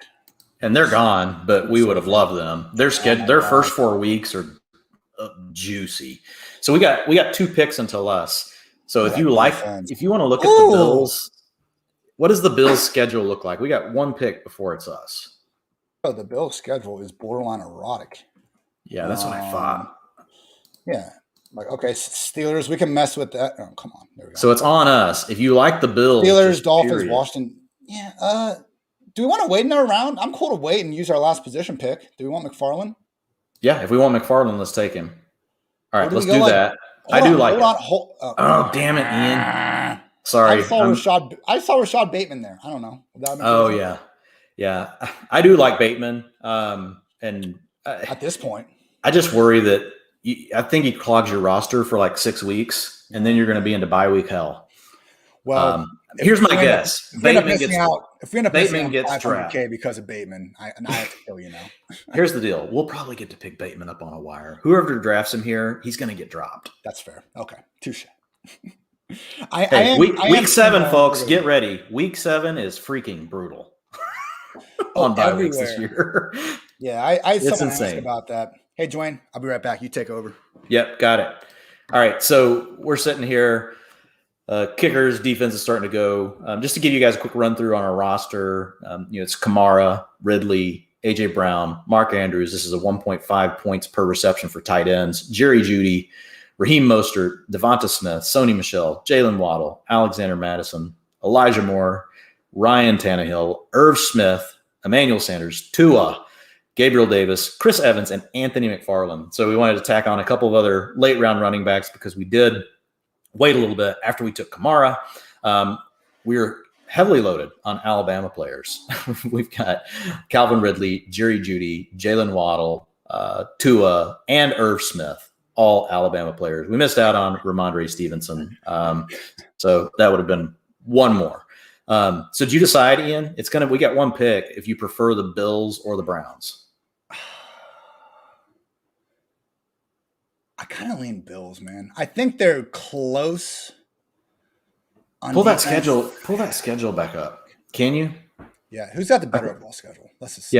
And they're gone, but we would have loved them. Their first 4 weeks are juicy. So we got 2 picks until us. So if you want to look at the Bills. What does the Bills' schedule look like? We got 1 pick before it's us. Oh, the Bills' schedule is borderline erotic. Yeah, that's what I thought. Yeah. Like, okay, Steelers, we can mess with that. Oh, come on. There we go. So it's on us. If you like the Bills. Steelers, Dolphins, Washington. Yeah. Do we want to wait in our round? I'm cool to wait and use our last position pick. Do we want McFarland? Yeah, if we want McFarland, let's take him. All right, let's do that. I do like it. Oh, damn it, Ian. Sorry. I saw Rashad Bateman there. I don't know. Yeah. I do like Bateman. And at this point, I just worry that I think he clogs your roster for like 6 weeks, and then you're going to be into bye week hell. Well, here's my guess. If we end up missing out drafted because of Bateman, I have to kill you now. Here's the deal. We'll probably get to pick Bateman up on a wire. Whoever drafts him here, he's going to get dropped. That's fair. Okay. Touche. Week 7, folks, get ready. Week 7 is freaking brutal on bye weeks this year. Yeah, I had someone ask about that. Hey, Dwain, I'll be right back. You take over. Yep, got it. All right, so we're sitting here. Kickers, defense is starting to go. Just to give you guys a quick run through on our roster, it's Kamara, Ridley, AJ Brown, Mark Andrews. This is a 1.5 points per reception for tight ends. Jerry Jeudy, Raheem Mostert, Devonta Smith, Sony Michel, Jalen Waddle, Alexander Mattison, Elijah Moore, Ryan Tannehill, Irv Smith, Emmanuel Sanders, Tua, Gabriel Davis, Chris Evans, and Anthony McFarland. So we wanted to tack on a couple of other late round running backs because we did wait a little bit after we took Kamara. We were heavily loaded on Alabama players. We've got Calvin Ridley, Jerry Jeudy, Jalen Waddle, Tua, and Irv Smith. All Alabama players. We missed out on Ramondre Stevenson. So that would have been one more. So did you decide, Ian? We got 1 pick if you prefer the Bills or the Browns. I kind of lean Bills, man. I think they're close. Pull that schedule back up. Can you? Yeah, who's got the better overall schedule? Let's just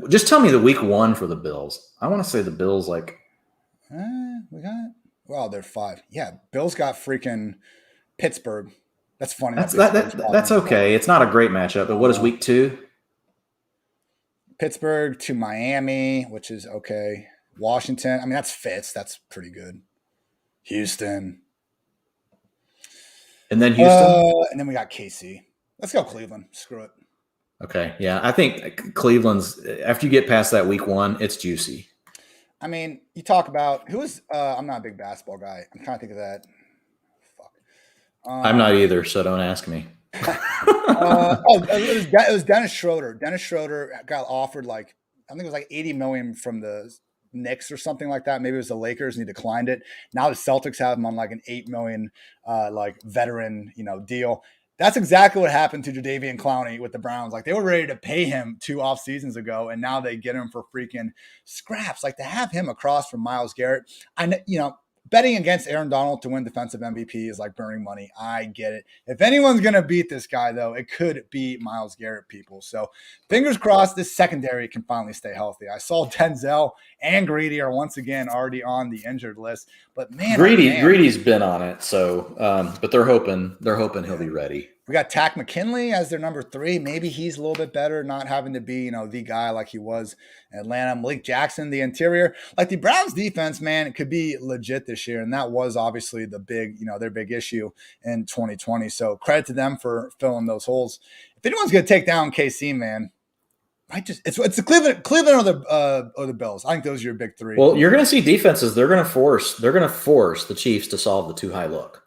just tell me the week 1 for the Bills. I want to say the Bills we got. Well, they're 5. Yeah, Bills got freaking Pittsburgh. That's funny. That's okay. It's not a great matchup, but what is week 2? Pittsburgh to Miami, which is okay. Washington. I mean, that's Fitz. That's pretty good. Houston. And then Houston? And then we got KC. Let's go Cleveland. Screw it. Okay. Yeah. I think Cleveland's, after you get past that week 1, it's juicy. I mean, you talk about I'm not a big basketball guy. I'm trying to think of that. Fuck. I'm not either, so don't ask me. It was Dennis Schroeder. Dennis Schroeder got offered I think it was like $80 million from the Knicks or something like that. Maybe it was the Lakers and he declined it. Now the Celtics have him on like an $8 million veteran, deal. That's exactly what happened to Jadeveon Clowney with the Browns. Like they were ready to pay him 2 off seasons ago, and now they get him for freaking scraps. Like to have him across from Myles Garrett. Betting against Aaron Donald to win defensive MVP is like burning money. I get it. If anyone's going to beat this guy, though, it could be Myles Garrett, people. So fingers crossed this secondary can finally stay healthy. I saw Denzel and Greedy are once again already on the injured list. But man, Greedy's been on it. So, but they're hoping he'll be ready. We got Tack McKinley as their number 3. Maybe he's a little bit better, not having to be, the guy like he was in Atlanta. Malik Jackson, the interior. Like the Browns defense, man, it could be legit this year. And that was obviously the big, their big issue in 2020. So credit to them for filling those holes. If anyone's going to take down KC, man, it's the Cleveland or the Bills. I think those are your big 3. Well, you're going to see defenses. They're going to force the Chiefs to solve the too high look.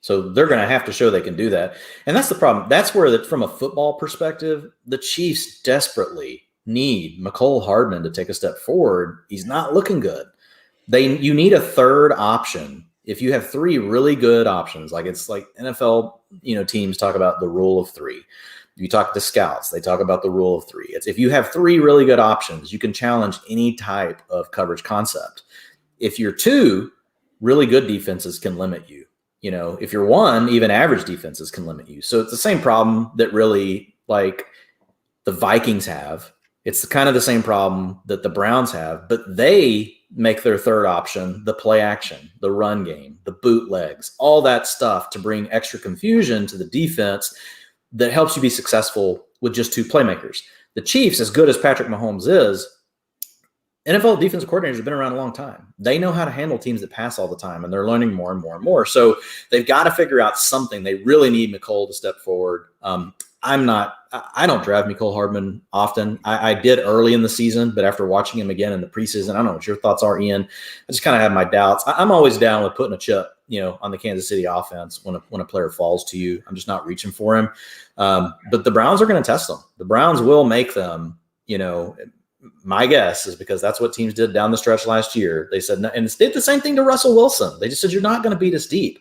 So they're going to have to show they can do that. And that's the problem. That's where, from a football perspective, the Chiefs desperately need Michel Hardman to take a step forward. He's not looking good. You need a third option. If you have 3 really good options, like it's like NFL, teams talk about the rule of 3. You talk to scouts, they talk about the rule of 3. If you have 3 really good options, you can challenge any type of coverage concept. If you're 2, really good defenses can limit you. If you're 1, even average defenses can limit you. So it's the same problem that really like the Vikings have. It's kind of the same problem that the Browns have, but they make their third option the play action, the run game, the bootlegs, all that stuff to bring extra confusion to the defense that helps you be successful with just 2 playmakers. The Chiefs, as good as Patrick Mahomes is, NFL defensive coordinators have been around a long time. They know how to handle teams that pass all the time, and they're learning more and more and more. So they've got to figure out something. They really need Michel to step forward. I don't draft Michel Hardman often. I did early in the season, but after watching him again in the preseason, I don't know what your thoughts are, Ian. I just kind of have my doubts. I'm always down with putting a chip, on the Kansas City offense when a player falls to you. I'm just not reaching for him. But the Browns are going to test them. The Browns will make them, my guess is because that's what teams did down the stretch last year. They said, and they did the same thing to Russell Wilson. They just said, you're not going to beat us deep.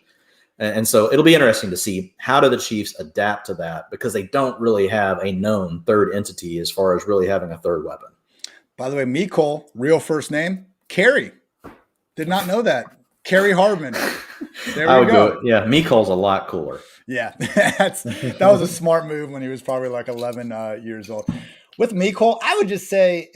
And so it'll be interesting to see how do the Chiefs adapt to that, because they don't really have a known third entity as far as really having a third weapon. By the way, Michel, real first name, Kerry. Did not know that. Kerry Hardman. There we go. Yeah, Michel's a lot cooler. Yeah, that was a smart move when he was probably like 11 years old. With Michel, I would just say,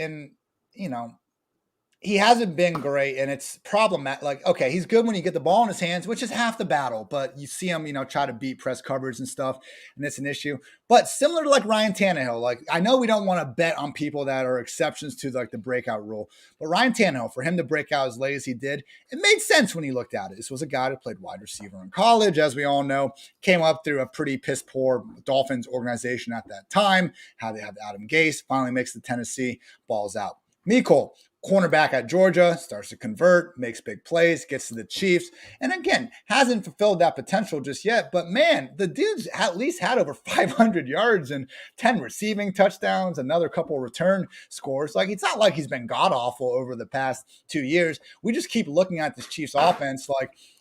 he hasn't been great, and it's problematic. Like, okay, he's good when you get the ball in his hands, which is half the battle, but you see him, try to beat press coverage and stuff, and it's an issue. But similar to like Ryan Tannehill, like I know we don't want to bet on people that are exceptions to like the breakout rule, but Ryan Tannehill, for him to break out as late as he did, it made sense when he looked at it. This was a guy that played wide receiver in college, as we all know, came up through a pretty piss poor Dolphins organization at that time, how they had Adam Gase, finally makes the Tennessee, balls out. Michel, cornerback at Georgia, starts to convert, makes big plays, gets to the Chiefs, and again, hasn't fulfilled that potential just yet. But man, the dude's at least had over 500 yards and 10 receiving touchdowns, another couple return scores. Like, it's not like he's been god-awful over the past 2 years. We just keep looking at this Chiefs offense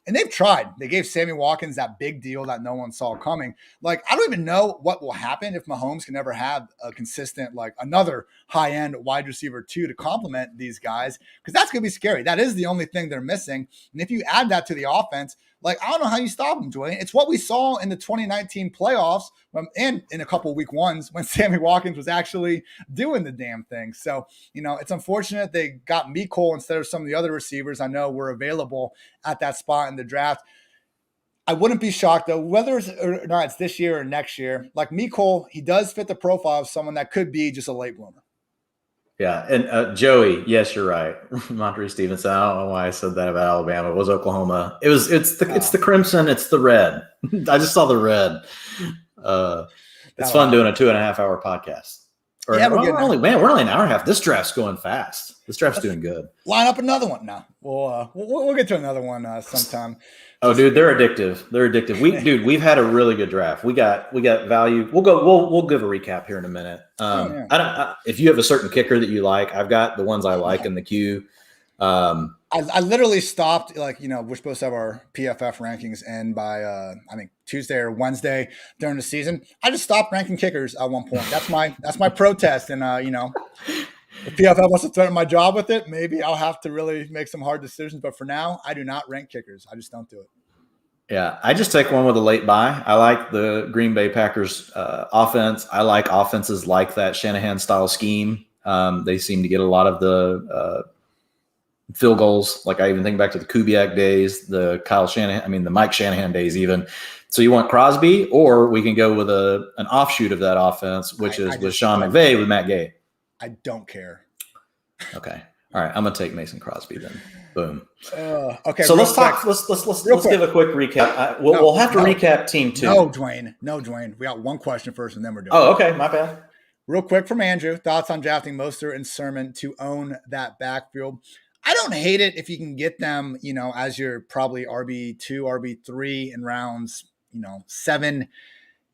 and they've tried. They gave Sammy Watkins that big deal that no one saw coming. Like, I don't even know what will happen if Mahomes can never have a consistent, another high-end wide receiver 2 to complement these guys, because that's going to be scary. That is the only thing they're missing. And if you add that to the offense, I don't know how you stop them, Dwain. It's what we saw in the 2019 playoffs and in a couple week ones when Sammy Watkins was actually doing the damn thing. So, it's unfortunate they got Michel instead of some of the other receivers I know were available at that spot in the draft. I wouldn't be shocked, though, whether or not it's this year or next year. Like Michel, he does fit the profile of someone that could be just a late bloomer. Yeah, and Joey, yes, you're right. Montre Stevenson. I don't know why I said that about Alabama. It was Oklahoma. It's the crimson. It's the red. I just saw the red. It's fun doing a 2.5 hour podcast. We're only an hour and a half. This draft's going fast. This draft's doing good. Line up another one now. We'll get to another one sometime. Oh, dude, they're addictive. They're addictive. We've had a really good draft. We got value. We'll give a recap here in a minute. If you have a certain kicker that you like, I've got the ones I like in the queue. I literally stopped, we're supposed to have our PFF rankings in by I think Tuesday or Wednesday during the season. I just stopped ranking kickers at one point. That's my protest. And if PFF wants to threaten my job with it, maybe I'll have to really make some hard decisions. But for now, I do not rank kickers. I just don't do it. Yeah, I just take one with a late buy. I like the Green Bay Packers offense. I like offenses like that Shanahan style scheme. They seem to get a lot of the field goals. Like I even think back to the Kubiak days, the Mike Shanahan days even. So you want Crosby, or we can go with an offshoot of that offense, which is with Sean McVay with Matt Gay. I don't care. Okay. All right. I'm going to take Mason Crosby then. Boom. Okay. So let's talk. Let's give a quick recap. We'll have to recap team 2. No, Dwain. We got one question first, and then we're doing. Oh, okay. My bad. Real quick from Andrew. Thoughts on drafting Mostert and Sermon to own that backfield? I don't hate it if you can get them, as your probably RB2, RB3 in rounds, 7,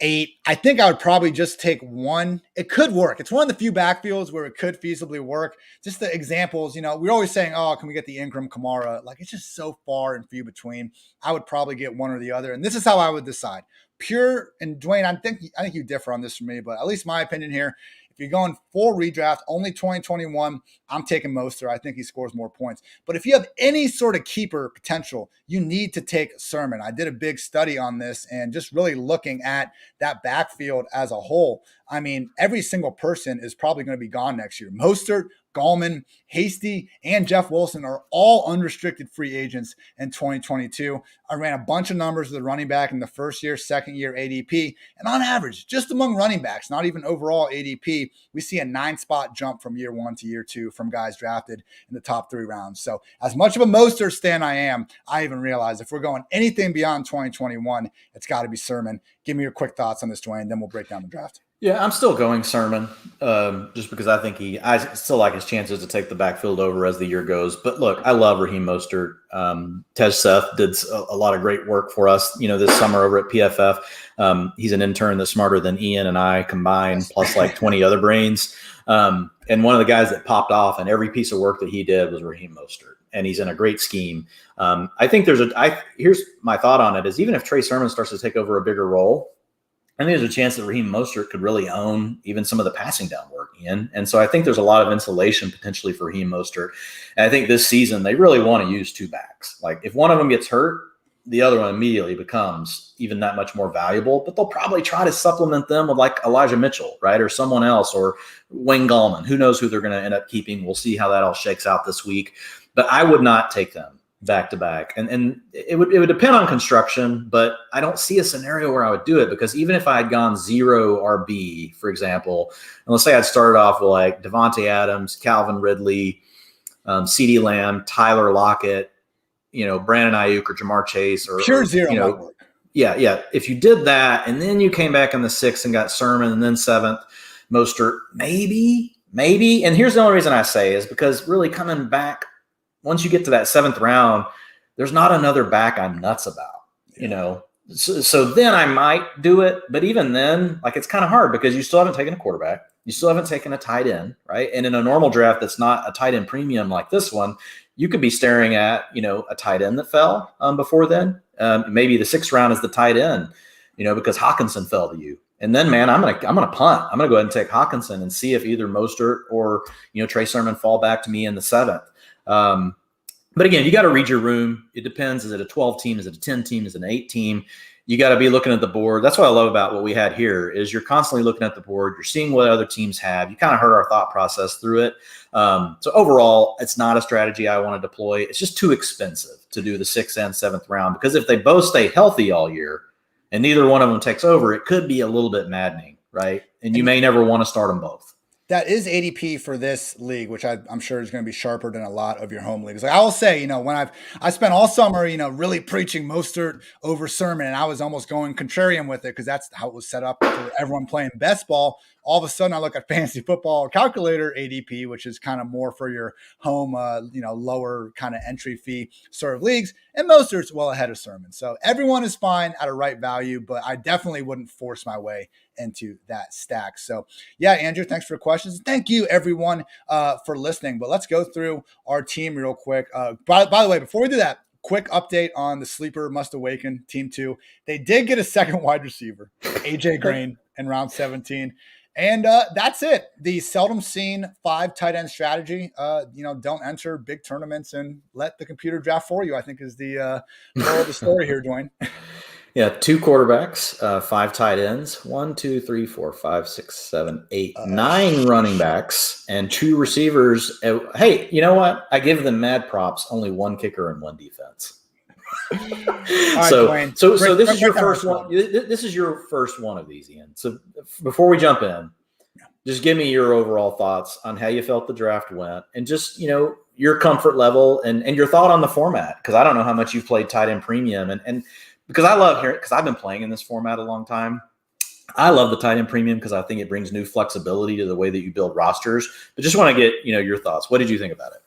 8. I think I would probably just take one. It could work. It's one of the few backfields where it could feasibly work. Just the examples, we're always saying, oh, can we get the Ingram Kamara? It's just so far and few between. I would probably get one or the other. And this is how I would decide. Pure, and Dwain, I think you differ on this from me, but at least my opinion here, if you're going full redraft, only 2021, I'm taking Mostert. I think he scores more points. But if you have any sort of keeper potential, you need to take Sermon. I did a big study on this and just really looking at that backfield as a whole. I mean, every single person is probably going to be gone next year. Mostert, Gallman, Hasty, and Jeff Wilson are all unrestricted free agents in 2022. I ran a bunch of numbers with the running back in the first year, second year ADP. And on average, just among running backs, not even overall ADP, we see a 9-spot jump from year 1 to year 2 from guys drafted in the top 3 rounds. So as much of a Mostert stan I even realize if we're going anything beyond 2021, it's got to be Sermon. Give me your quick thoughts on this, Dwain, then we'll break down the draft. Yeah, I'm still going Sermon, just because I still like his chances to take the backfield over as the year goes. But look, I love Raheem Mostert. Tej Seth did a lot of great work for us, this summer over at PFF. He's an intern that's smarter than Ian and I combined, plus like 20 other brains. And one of the guys that popped off in every piece of work that he did was Raheem Mostert. And he's in a great scheme. I think here's my thought on it is even if Trey Sermon starts to take over a bigger role, I think there's a chance that Raheem Mostert could really own even some of the passing down work, Ian. And so I think there's a lot of insulation potentially for Raheem Mostert. And I think this season they really want to use 2 backs. Like if one of them gets hurt, the other one immediately becomes even that much more valuable. But they'll probably try to supplement them with like Elijah Mitchell, right? Or someone else, or Wayne Gallman. Who knows who they're going to end up keeping. We'll see how that all shakes out this week. But I would not take them back to back. And it would depend on construction, but I don't see a scenario where I would do it because even if I had gone 0 RB, for example, and let's say I'd started off with like Devonta Adams, Calvin Ridley, CeeDee Lamb, Tyler Lockett, Brandon Ayuk or Jamar Chase or pure 0. Yeah. If you did that and then you came back in the 6th and got Sermon and then 7th, Mostert, maybe. And here's the only reason I say is because really coming back, once you get to that 7th round, there's not another back I'm nuts about, So then I might do it. But even then, it's kind of hard because you still haven't taken a quarterback. You still haven't taken a tight end, right? And in a normal draft that's not a tight end premium like this one, you could be staring at, a tight end that fell before then. Maybe the 6th round is the tight end, because Hawkinson fell to you. And then, man, I'm gonna punt. I'm gonna go ahead and take Hawkinson and see if either Mostert or Trey Sermon fall back to me in the 7th. But again, you got to read your room. It depends. Is it a 12 team? Is it a 10 team? Is it an 8 team? You got to be looking at the board. That's what I love about what we had here is you're constantly looking at the board. You're seeing what other teams have. You kind of heard our thought process through it. So overall, it's not a strategy I want to deploy. It's just too expensive to do the 6th and 7th round because if they both stay healthy all year and neither one of them takes over, it could be a little bit maddening, right? And you may never want to start them both. That is ADP for this league, which I'm sure is going to be sharper than a lot of your home leagues. Like I will say, when I spent all summer, really preaching Mostert over Sermon, and I was almost going contrarian with it because that's how it was set up for everyone playing best ball. All of a sudden, I look at Fantasy Football Calculator ADP, which is kind of more for your home, lower kind of entry fee sort of leagues, and Mostert's well ahead of Sermon. So everyone is fine at a right value, but I definitely wouldn't force my way into that stack. So yeah, Andrew, thanks for the questions. Thank you everyone for listening, but let's go through our team real quick. By the way, before we do that, quick update on the sleeper must awaken team 2. They did get a second wide receiver, AJ Green, in round 17. And that's it. The seldom seen 5 tight end strategy. Don't enter big tournaments and let the computer draft for you, I think is the moral of the story here, Dwain. Yeah, 2 quarterbacks, 5 tight ends, 1, 2, 3, 4, 5, 6, 7, 8, 9 running backs, and 2 receivers. Hey, you know what? I give them mad props. Only 1 kicker and 1 defense. Right, so this is your first one. This is your first one of these, Ian. So before we jump in, just give me your overall thoughts on how you felt the draft went, and just your comfort level and your thought on the format, because I don't know how much you've played tight end premium and because I love hearing, because I've been playing in this format a long time. I love the tight end premium because I think it brings new flexibility to the way that you build rosters. But just want to get your thoughts. What did you think about it?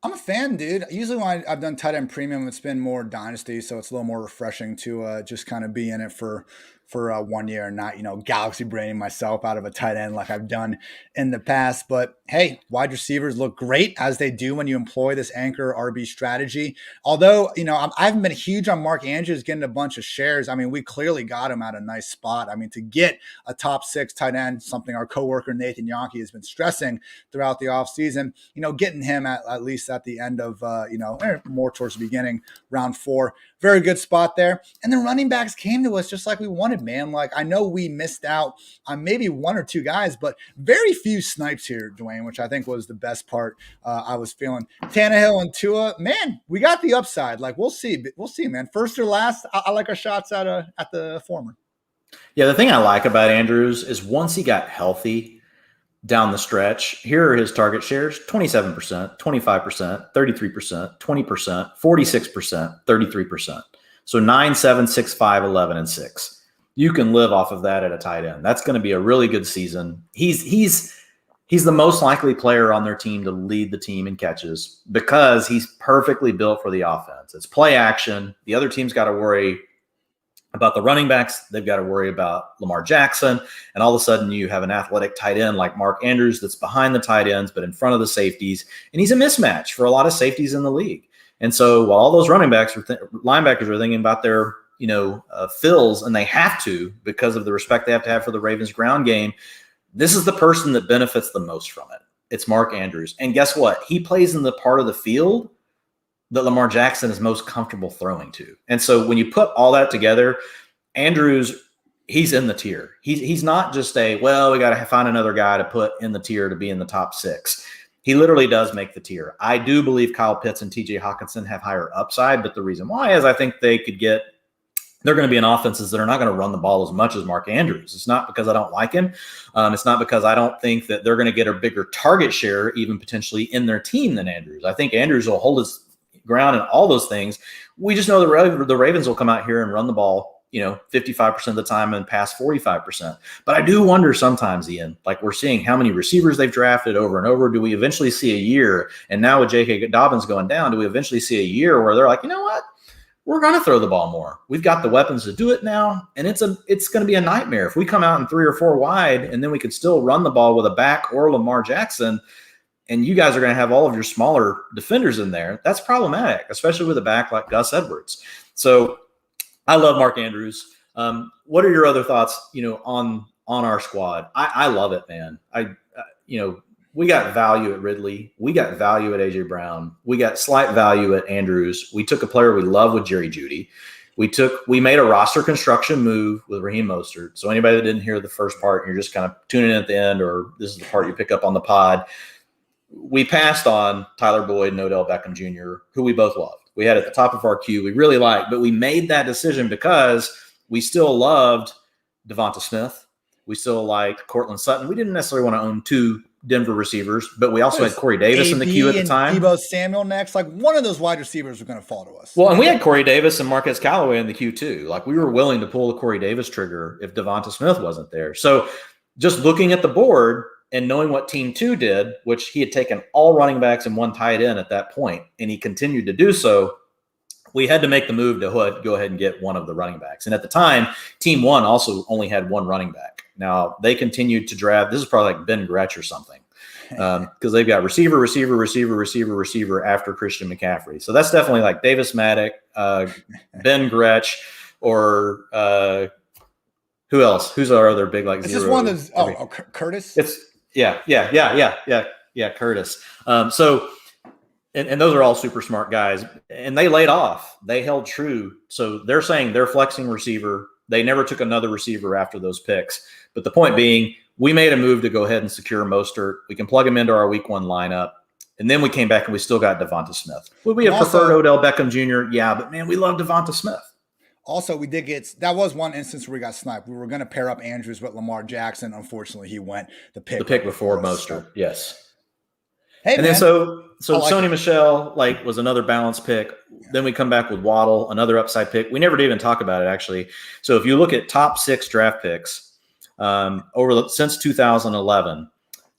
I'm a fan, dude. Usually when I've done tight end premium, it's been more dynasty, so it's a little more refreshing to just kind of be in it for 1 year and not, galaxy braining myself out of a tight end like I've done in the past. But hey, wide receivers look great as they do when you employ this anchor RB strategy. Although, I haven't been huge on Mark Andrews getting a bunch of shares. I mean, we clearly got him at a nice spot. I mean, to get a top 6 tight end, something our coworker Nathan Yonke has been stressing throughout the offseason, getting him at least at the end of, more towards the beginning, round 4. Very good spot there. And the running backs came to us just like we wanted, man. Like, I know we missed out on maybe 1 or 2 guys, but very few snipes here, Dwain, which I think was the best part I was feeling. Tannehill and Tua, man, we got the upside. Like, we'll see. We'll see, man. First or last, I like our shots at the former. Yeah, the thing I like about Andrews is once he got healthy down the stretch, here are his target shares: 27%, 25%, 33%, 20%, 46%, 33%. So 9, 7, 6, 5, 11, and 6. You can live off of that at a tight end. That's going to be a really good season. He's the most likely player on their team to lead the team in catches because he's perfectly built for the offense. It's play action. The other team's got to worry about the running backs. They've got to worry about Lamar Jackson. And all of a sudden you have an athletic tight end like Mark Andrews that's behind the tight ends, but in front of the safeties. And he's a mismatch for a lot of safeties in the league. And so while all those running backs linebackers are thinking about their, fills, and they have to because of the respect they have to have for the Ravens ground game, this is the person that benefits the most from it. It's Mark Andrews. And guess what? He plays in the part of the field that Lamar Jackson is most comfortable throwing to. And so when you put all that together, Andrews, he's in the tier. He's not just we got to find another guy to put in the tier to be in the top 6. He literally does make the tier. I do believe Kyle Pitts and TJ Hawkinson have higher upside, but the reason why is I think they're going to be in offenses that are not going to run the ball as much as Mark Andrews. It's not because I don't like him. It's not because I don't think that they're going to get a bigger target share, even potentially in their team, than Andrews. I think Andrews will hold his ground and all those things. We just know the Ravens will come out here and run the ball, 55% of the time and pass 45%. But I do wonder sometimes, Ian, like we're seeing how many receivers they've drafted over and over. Do we eventually see a year? And now with J.K. Dobbins going down, do we eventually see a year where they're like, you know what? We're going to throw the ball more. We've got the weapons to do it now. And it's going to be a nightmare. If we come out in 3 or 4 wide and then we could still run the ball with a back or Lamar Jackson, and you guys are going to have all of your smaller defenders in there, that's problematic, especially with a back like Gus Edwards. So I love Mark Andrews. What are your other thoughts, on our squad? I love it, man. We got value at Ridley. We got value at A.J. Brown. We got slight value at Andrews. We took a player we love with Jerry Jeudy. We made a roster construction move with Raheem Mostert. So anybody that didn't hear the first part, and you're just kind of tuning in at the end, or this is the part you pick up on the pod, we passed on Tyler Boyd and Odell Beckham Jr., who we both loved. We had at the top of our queue, we really liked, but we made that decision because we still loved Devonta Smith. We still liked Cortland Sutton. We didn't necessarily want to own 2 Denver receivers, but we also had Corey Davis in the queue at the time. Deebo Samuel next. Like, one of those wide receivers was going to fall to us. Well, and we had Corey Davis and Marquez Callaway in the queue too. Like, we were willing to pull the Corey Davis trigger if Devonta Smith wasn't there. So just looking at the board and knowing what Team 2 did, which he had taken all running backs and 1 tight end at that point, and he continued to do so, we had to make the move to go ahead and get one of the running backs. And at the time, Team 1 also only had 1 running back. Now, they continued to draft. This is probably like Ben Gretsch or something, because they've got receiver after Christian McCaffrey. So that's definitely like Davis Maddock, Ben Gretsch, or who else? Who's our other big like? It's zero? Just one of those. Curtis. It's Curtis. And those are all super smart guys, and they laid off. They held true. So they're saying they're flexing receiver. They never took another receiver after those picks. But the point being, we made a move to go ahead and secure Mostert. We can plug him into our week 1 lineup. And then we came back and we still got Devonta Smith. Would we have preferred Odell Beckham Jr.? Yeah, but man, we love Devonta Smith. Also, we did get – that was one instance where we got sniped. We were going to pair up Andrews with Lamar Jackson. Unfortunately, he went the pick before Mostert. Yes. Hey, and man. then so Sony Michel was another balanced pick. Yeah. Then we come back with Waddle, another upside pick. We never did even talk about it, actually. So if you look at top 6 draft picks since 2011,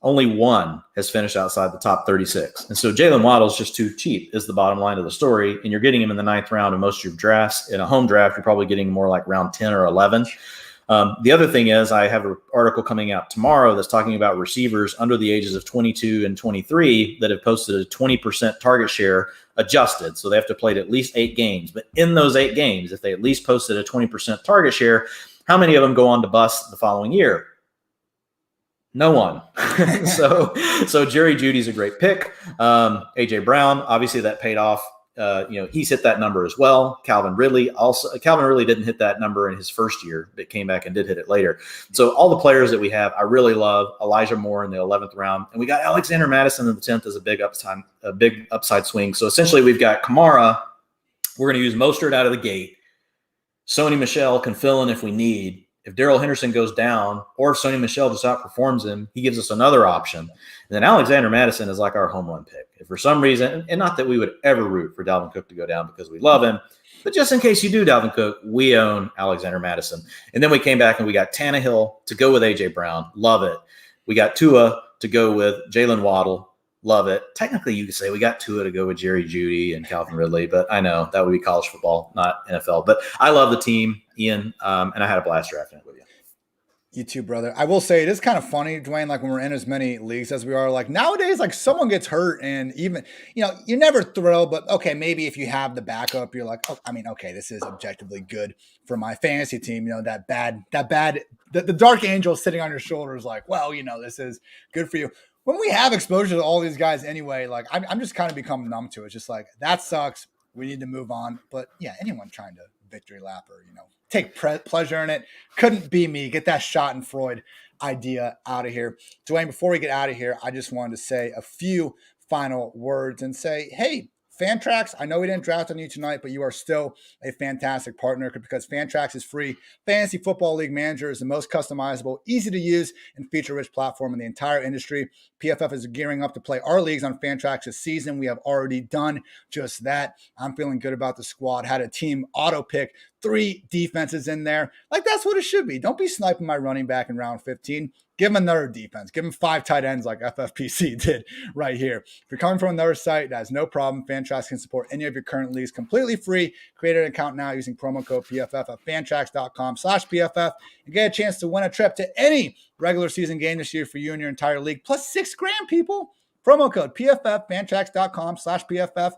only 1 has finished outside the top 36. And so Jalen Waddle's just too cheap is the bottom line of the story. And you're getting him in the 9th round of most of your drafts. In a home draft, you're probably getting more like round 10 or 11. The other thing is I have an article coming out tomorrow that's talking about receivers under the ages of 22 and 23 that have posted a 20% target share adjusted. So they have to play at least 8 games. But in those 8 games, if they at least posted a 20% target share, how many of them go on to bust the following year? No one. So Jerry Jeudy's a great pick. AJ Brown, obviously that paid off. He's hit that number as well. Calvin Ridley didn't hit that number in his first year, but came back and did hit it later. So all the players that we have, I really love. Elijah Moore in the 11th round, and we got Alexander Mattison in the 10th as a big upside swing. So essentially, we've got Kamara. We're going to use Mostert out of the gate. Sony Michel can fill in if we need. If Darrell Henderson goes down, or if Sony Michel just outperforms him, he gives us another option. And then Alexander Mattison is like our home run pick. If for some reason, and not that we would ever root for Dalvin Cook to go down because we love him, but just in case you do Dalvin Cook, we own Alexander Mattison. And then we came back and we got Tannehill to go with AJ Brown. Love it. We got Tua to go with Jalen Waddle. Love it. Technically, you could say we got Tua to go with Jerry Jeudy and Calvin Ridley, but I know that would be college football, not NFL. But I love the team, Ian, and I had a blast drafting it with you. You too, brother. I will say it is kind of funny, Dwain, like when we're in as many leagues as we are, like nowadays, like someone gets hurt and even, you're never thrilled, but okay, maybe if you have the backup, you're like, okay, this is objectively good for my fantasy team. The dark angel sitting on your shoulder is like, well, this is good for you. When we have exposure to all these guys anyway, like I'm just kind of become numb to it. It's just like, that sucks. We need to move on. But yeah, anyone trying to victory lap or, take pleasure in it couldn't be me. Get that Schadenfreude idea out of here. Dwain, before we get out of here, I just wanted to say a few final words and say, hey, Fantrax, I know we didn't draft on you tonight, but you are still a fantastic partner because Fantrax is free. Fantasy Football League Manager is the most customizable, easy to use, and feature-rich platform in the entire industry. PFF is gearing up to play our leagues on Fantrax this season. We have already done just that. I'm feeling good about the squad. Had a team auto pick 3 defenses in there. Like, that's what it should be. Don't be sniping my running back in round 15. Give him another defense. Give him 5 tight ends like FFPC did right here. If you're coming from another site, that's no problem. Fantrax can support any of your current leagues completely free. Create an account now using promo code PFF at fantrax.com/PFF and get a chance to win a trip to any regular season game this year for you and your entire league, plus $6,000, people. Promo code PFF, fantrax.com/PFF.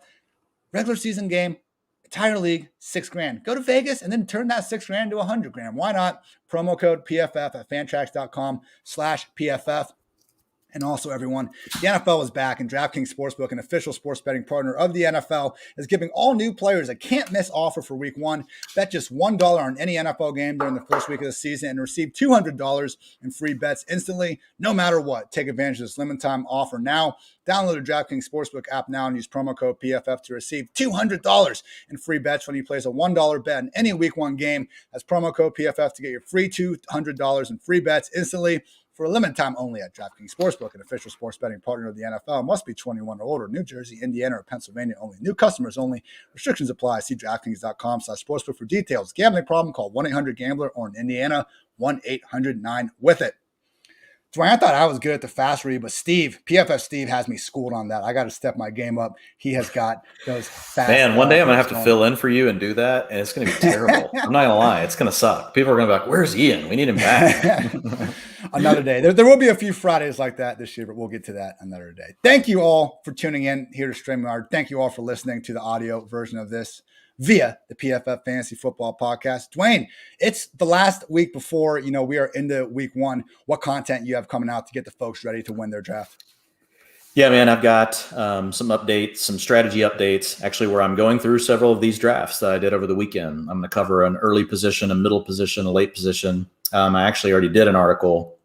Regular season game, entire league, $6,000. Go to Vegas and then turn that $6,000 to $100,000. Why not? Promo code PFF at fantrax.com/PFF. And also, everyone, the NFL is back, and DraftKings Sportsbook, an official sports betting partner of the NFL, is giving all new players a can't-miss offer for Week 1. Bet just $1 on any NFL game during the first week of the season and receive $200 in free bets instantly, no matter what. Take advantage of this limited time offer now. Download the DraftKings Sportsbook app now and use promo code PFF to receive $200 in free bets when you place a $1 bet in any Week 1 game. That's promo code PFF to get your free $200 in free bets instantly for a limited time only at DraftKings Sportsbook, an official sports betting partner of the NFL. Must be 21 or older. New Jersey, Indiana, or Pennsylvania only. New customers only. Restrictions apply. See DraftKings.com/sportsbook for details. Gambling problem? Call 1-800-GAMBLER or in Indiana, 1-800-9-WITH-IT. Dwain, I thought I was good at the fast read, but PFF Steve has me schooled on that. I got to step my game up. He has got those fast. Man, one day I'm going to have to fill in for you and do that, and it's going to be terrible. I'm not going to lie. It's going to suck. People are going to be like, where's Ian? We need him back. Another day. There will be a few Fridays like that this year, but we'll get to that another day. Thank you all for tuning in here to StreamYard. Thank you all for listening to the audio version of this via the PFF Fantasy Football Podcast. Dwain, it's the last week before, we are into Week 1. What content you have coming out to get the folks ready to win their draft? Yeah, man, I've got some updates, some strategy updates, actually, where I'm going through several of these drafts that I did over the weekend. I'm going to cover an early position, a middle position, a late position. I actually already did an article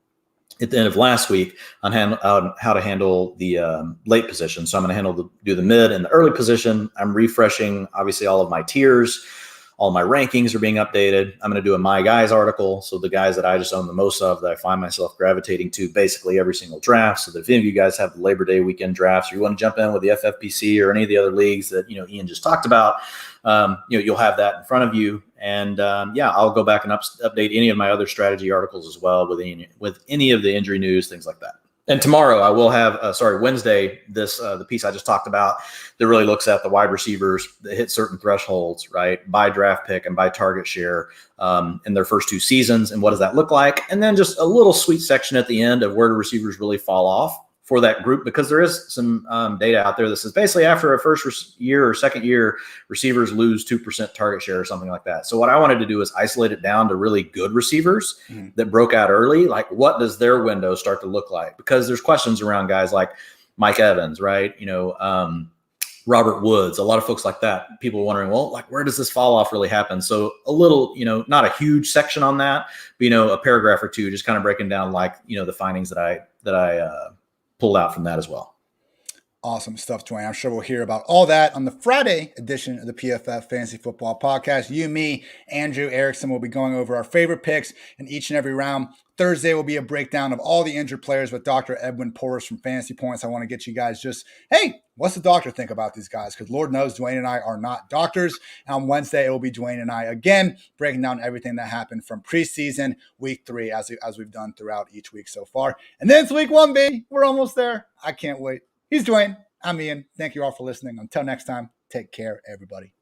at the end of last week on how to handle the late position. So I'm going to do the mid and the early position. I'm refreshing, obviously, all of my tiers. All my rankings are being updated. I'm going to do a My Guys article. So the guys that I just own the most of, that I find myself gravitating to basically every single draft. So that if any of you guys have the Labor Day weekend drafts, or you want to jump in with the FFPC or any of the other leagues that, Ian just talked about, you'll have that in front of you. And I'll go back and update any of my other strategy articles as well with any of the injury news, things like that. And tomorrow I will have, Wednesday, the piece I just talked about that really looks at the wide receivers that hit certain thresholds, right, by draft pick and by target share in their first 2 seasons. And what does that look like? And then just a little sweet section at the end of where do receivers really fall off for that group, because there is some data out there that says basically after a first year or second year, receivers lose 2% target share or something like that. So what I wanted to do is isolate it down to really good receivers that broke out early. Like, what does their window start to look like? Because there's questions around guys like Mike Evans, right? Robert Woods, a lot of folks like that. People wondering, well, like, where does this fall off really happen? So a little, not a huge section on that, but, a paragraph or two, just kind of breaking down the findings that I pulled out from that as well. Awesome stuff, Dwain. I'm sure we'll hear about all that on the Friday edition of the PFF Fantasy Football Podcast. You, me, Andrew Erickson will be going over our favorite picks in each and every round. Thursday will be a breakdown of all the injured players with Dr. Edwin Porras from Fantasy Points. I want to get you guys what's the doctor think about these guys? Because Lord knows Dwain and I are not doctors. And on Wednesday, it will be Dwain and I again breaking down everything that happened from preseason, Week 3, as we've done throughout each week so far. And then it's Week 1, baby. We're almost there. I can't wait. He's Dwain. I'm Ian. Thank you all for listening. Until next time, take care, everybody.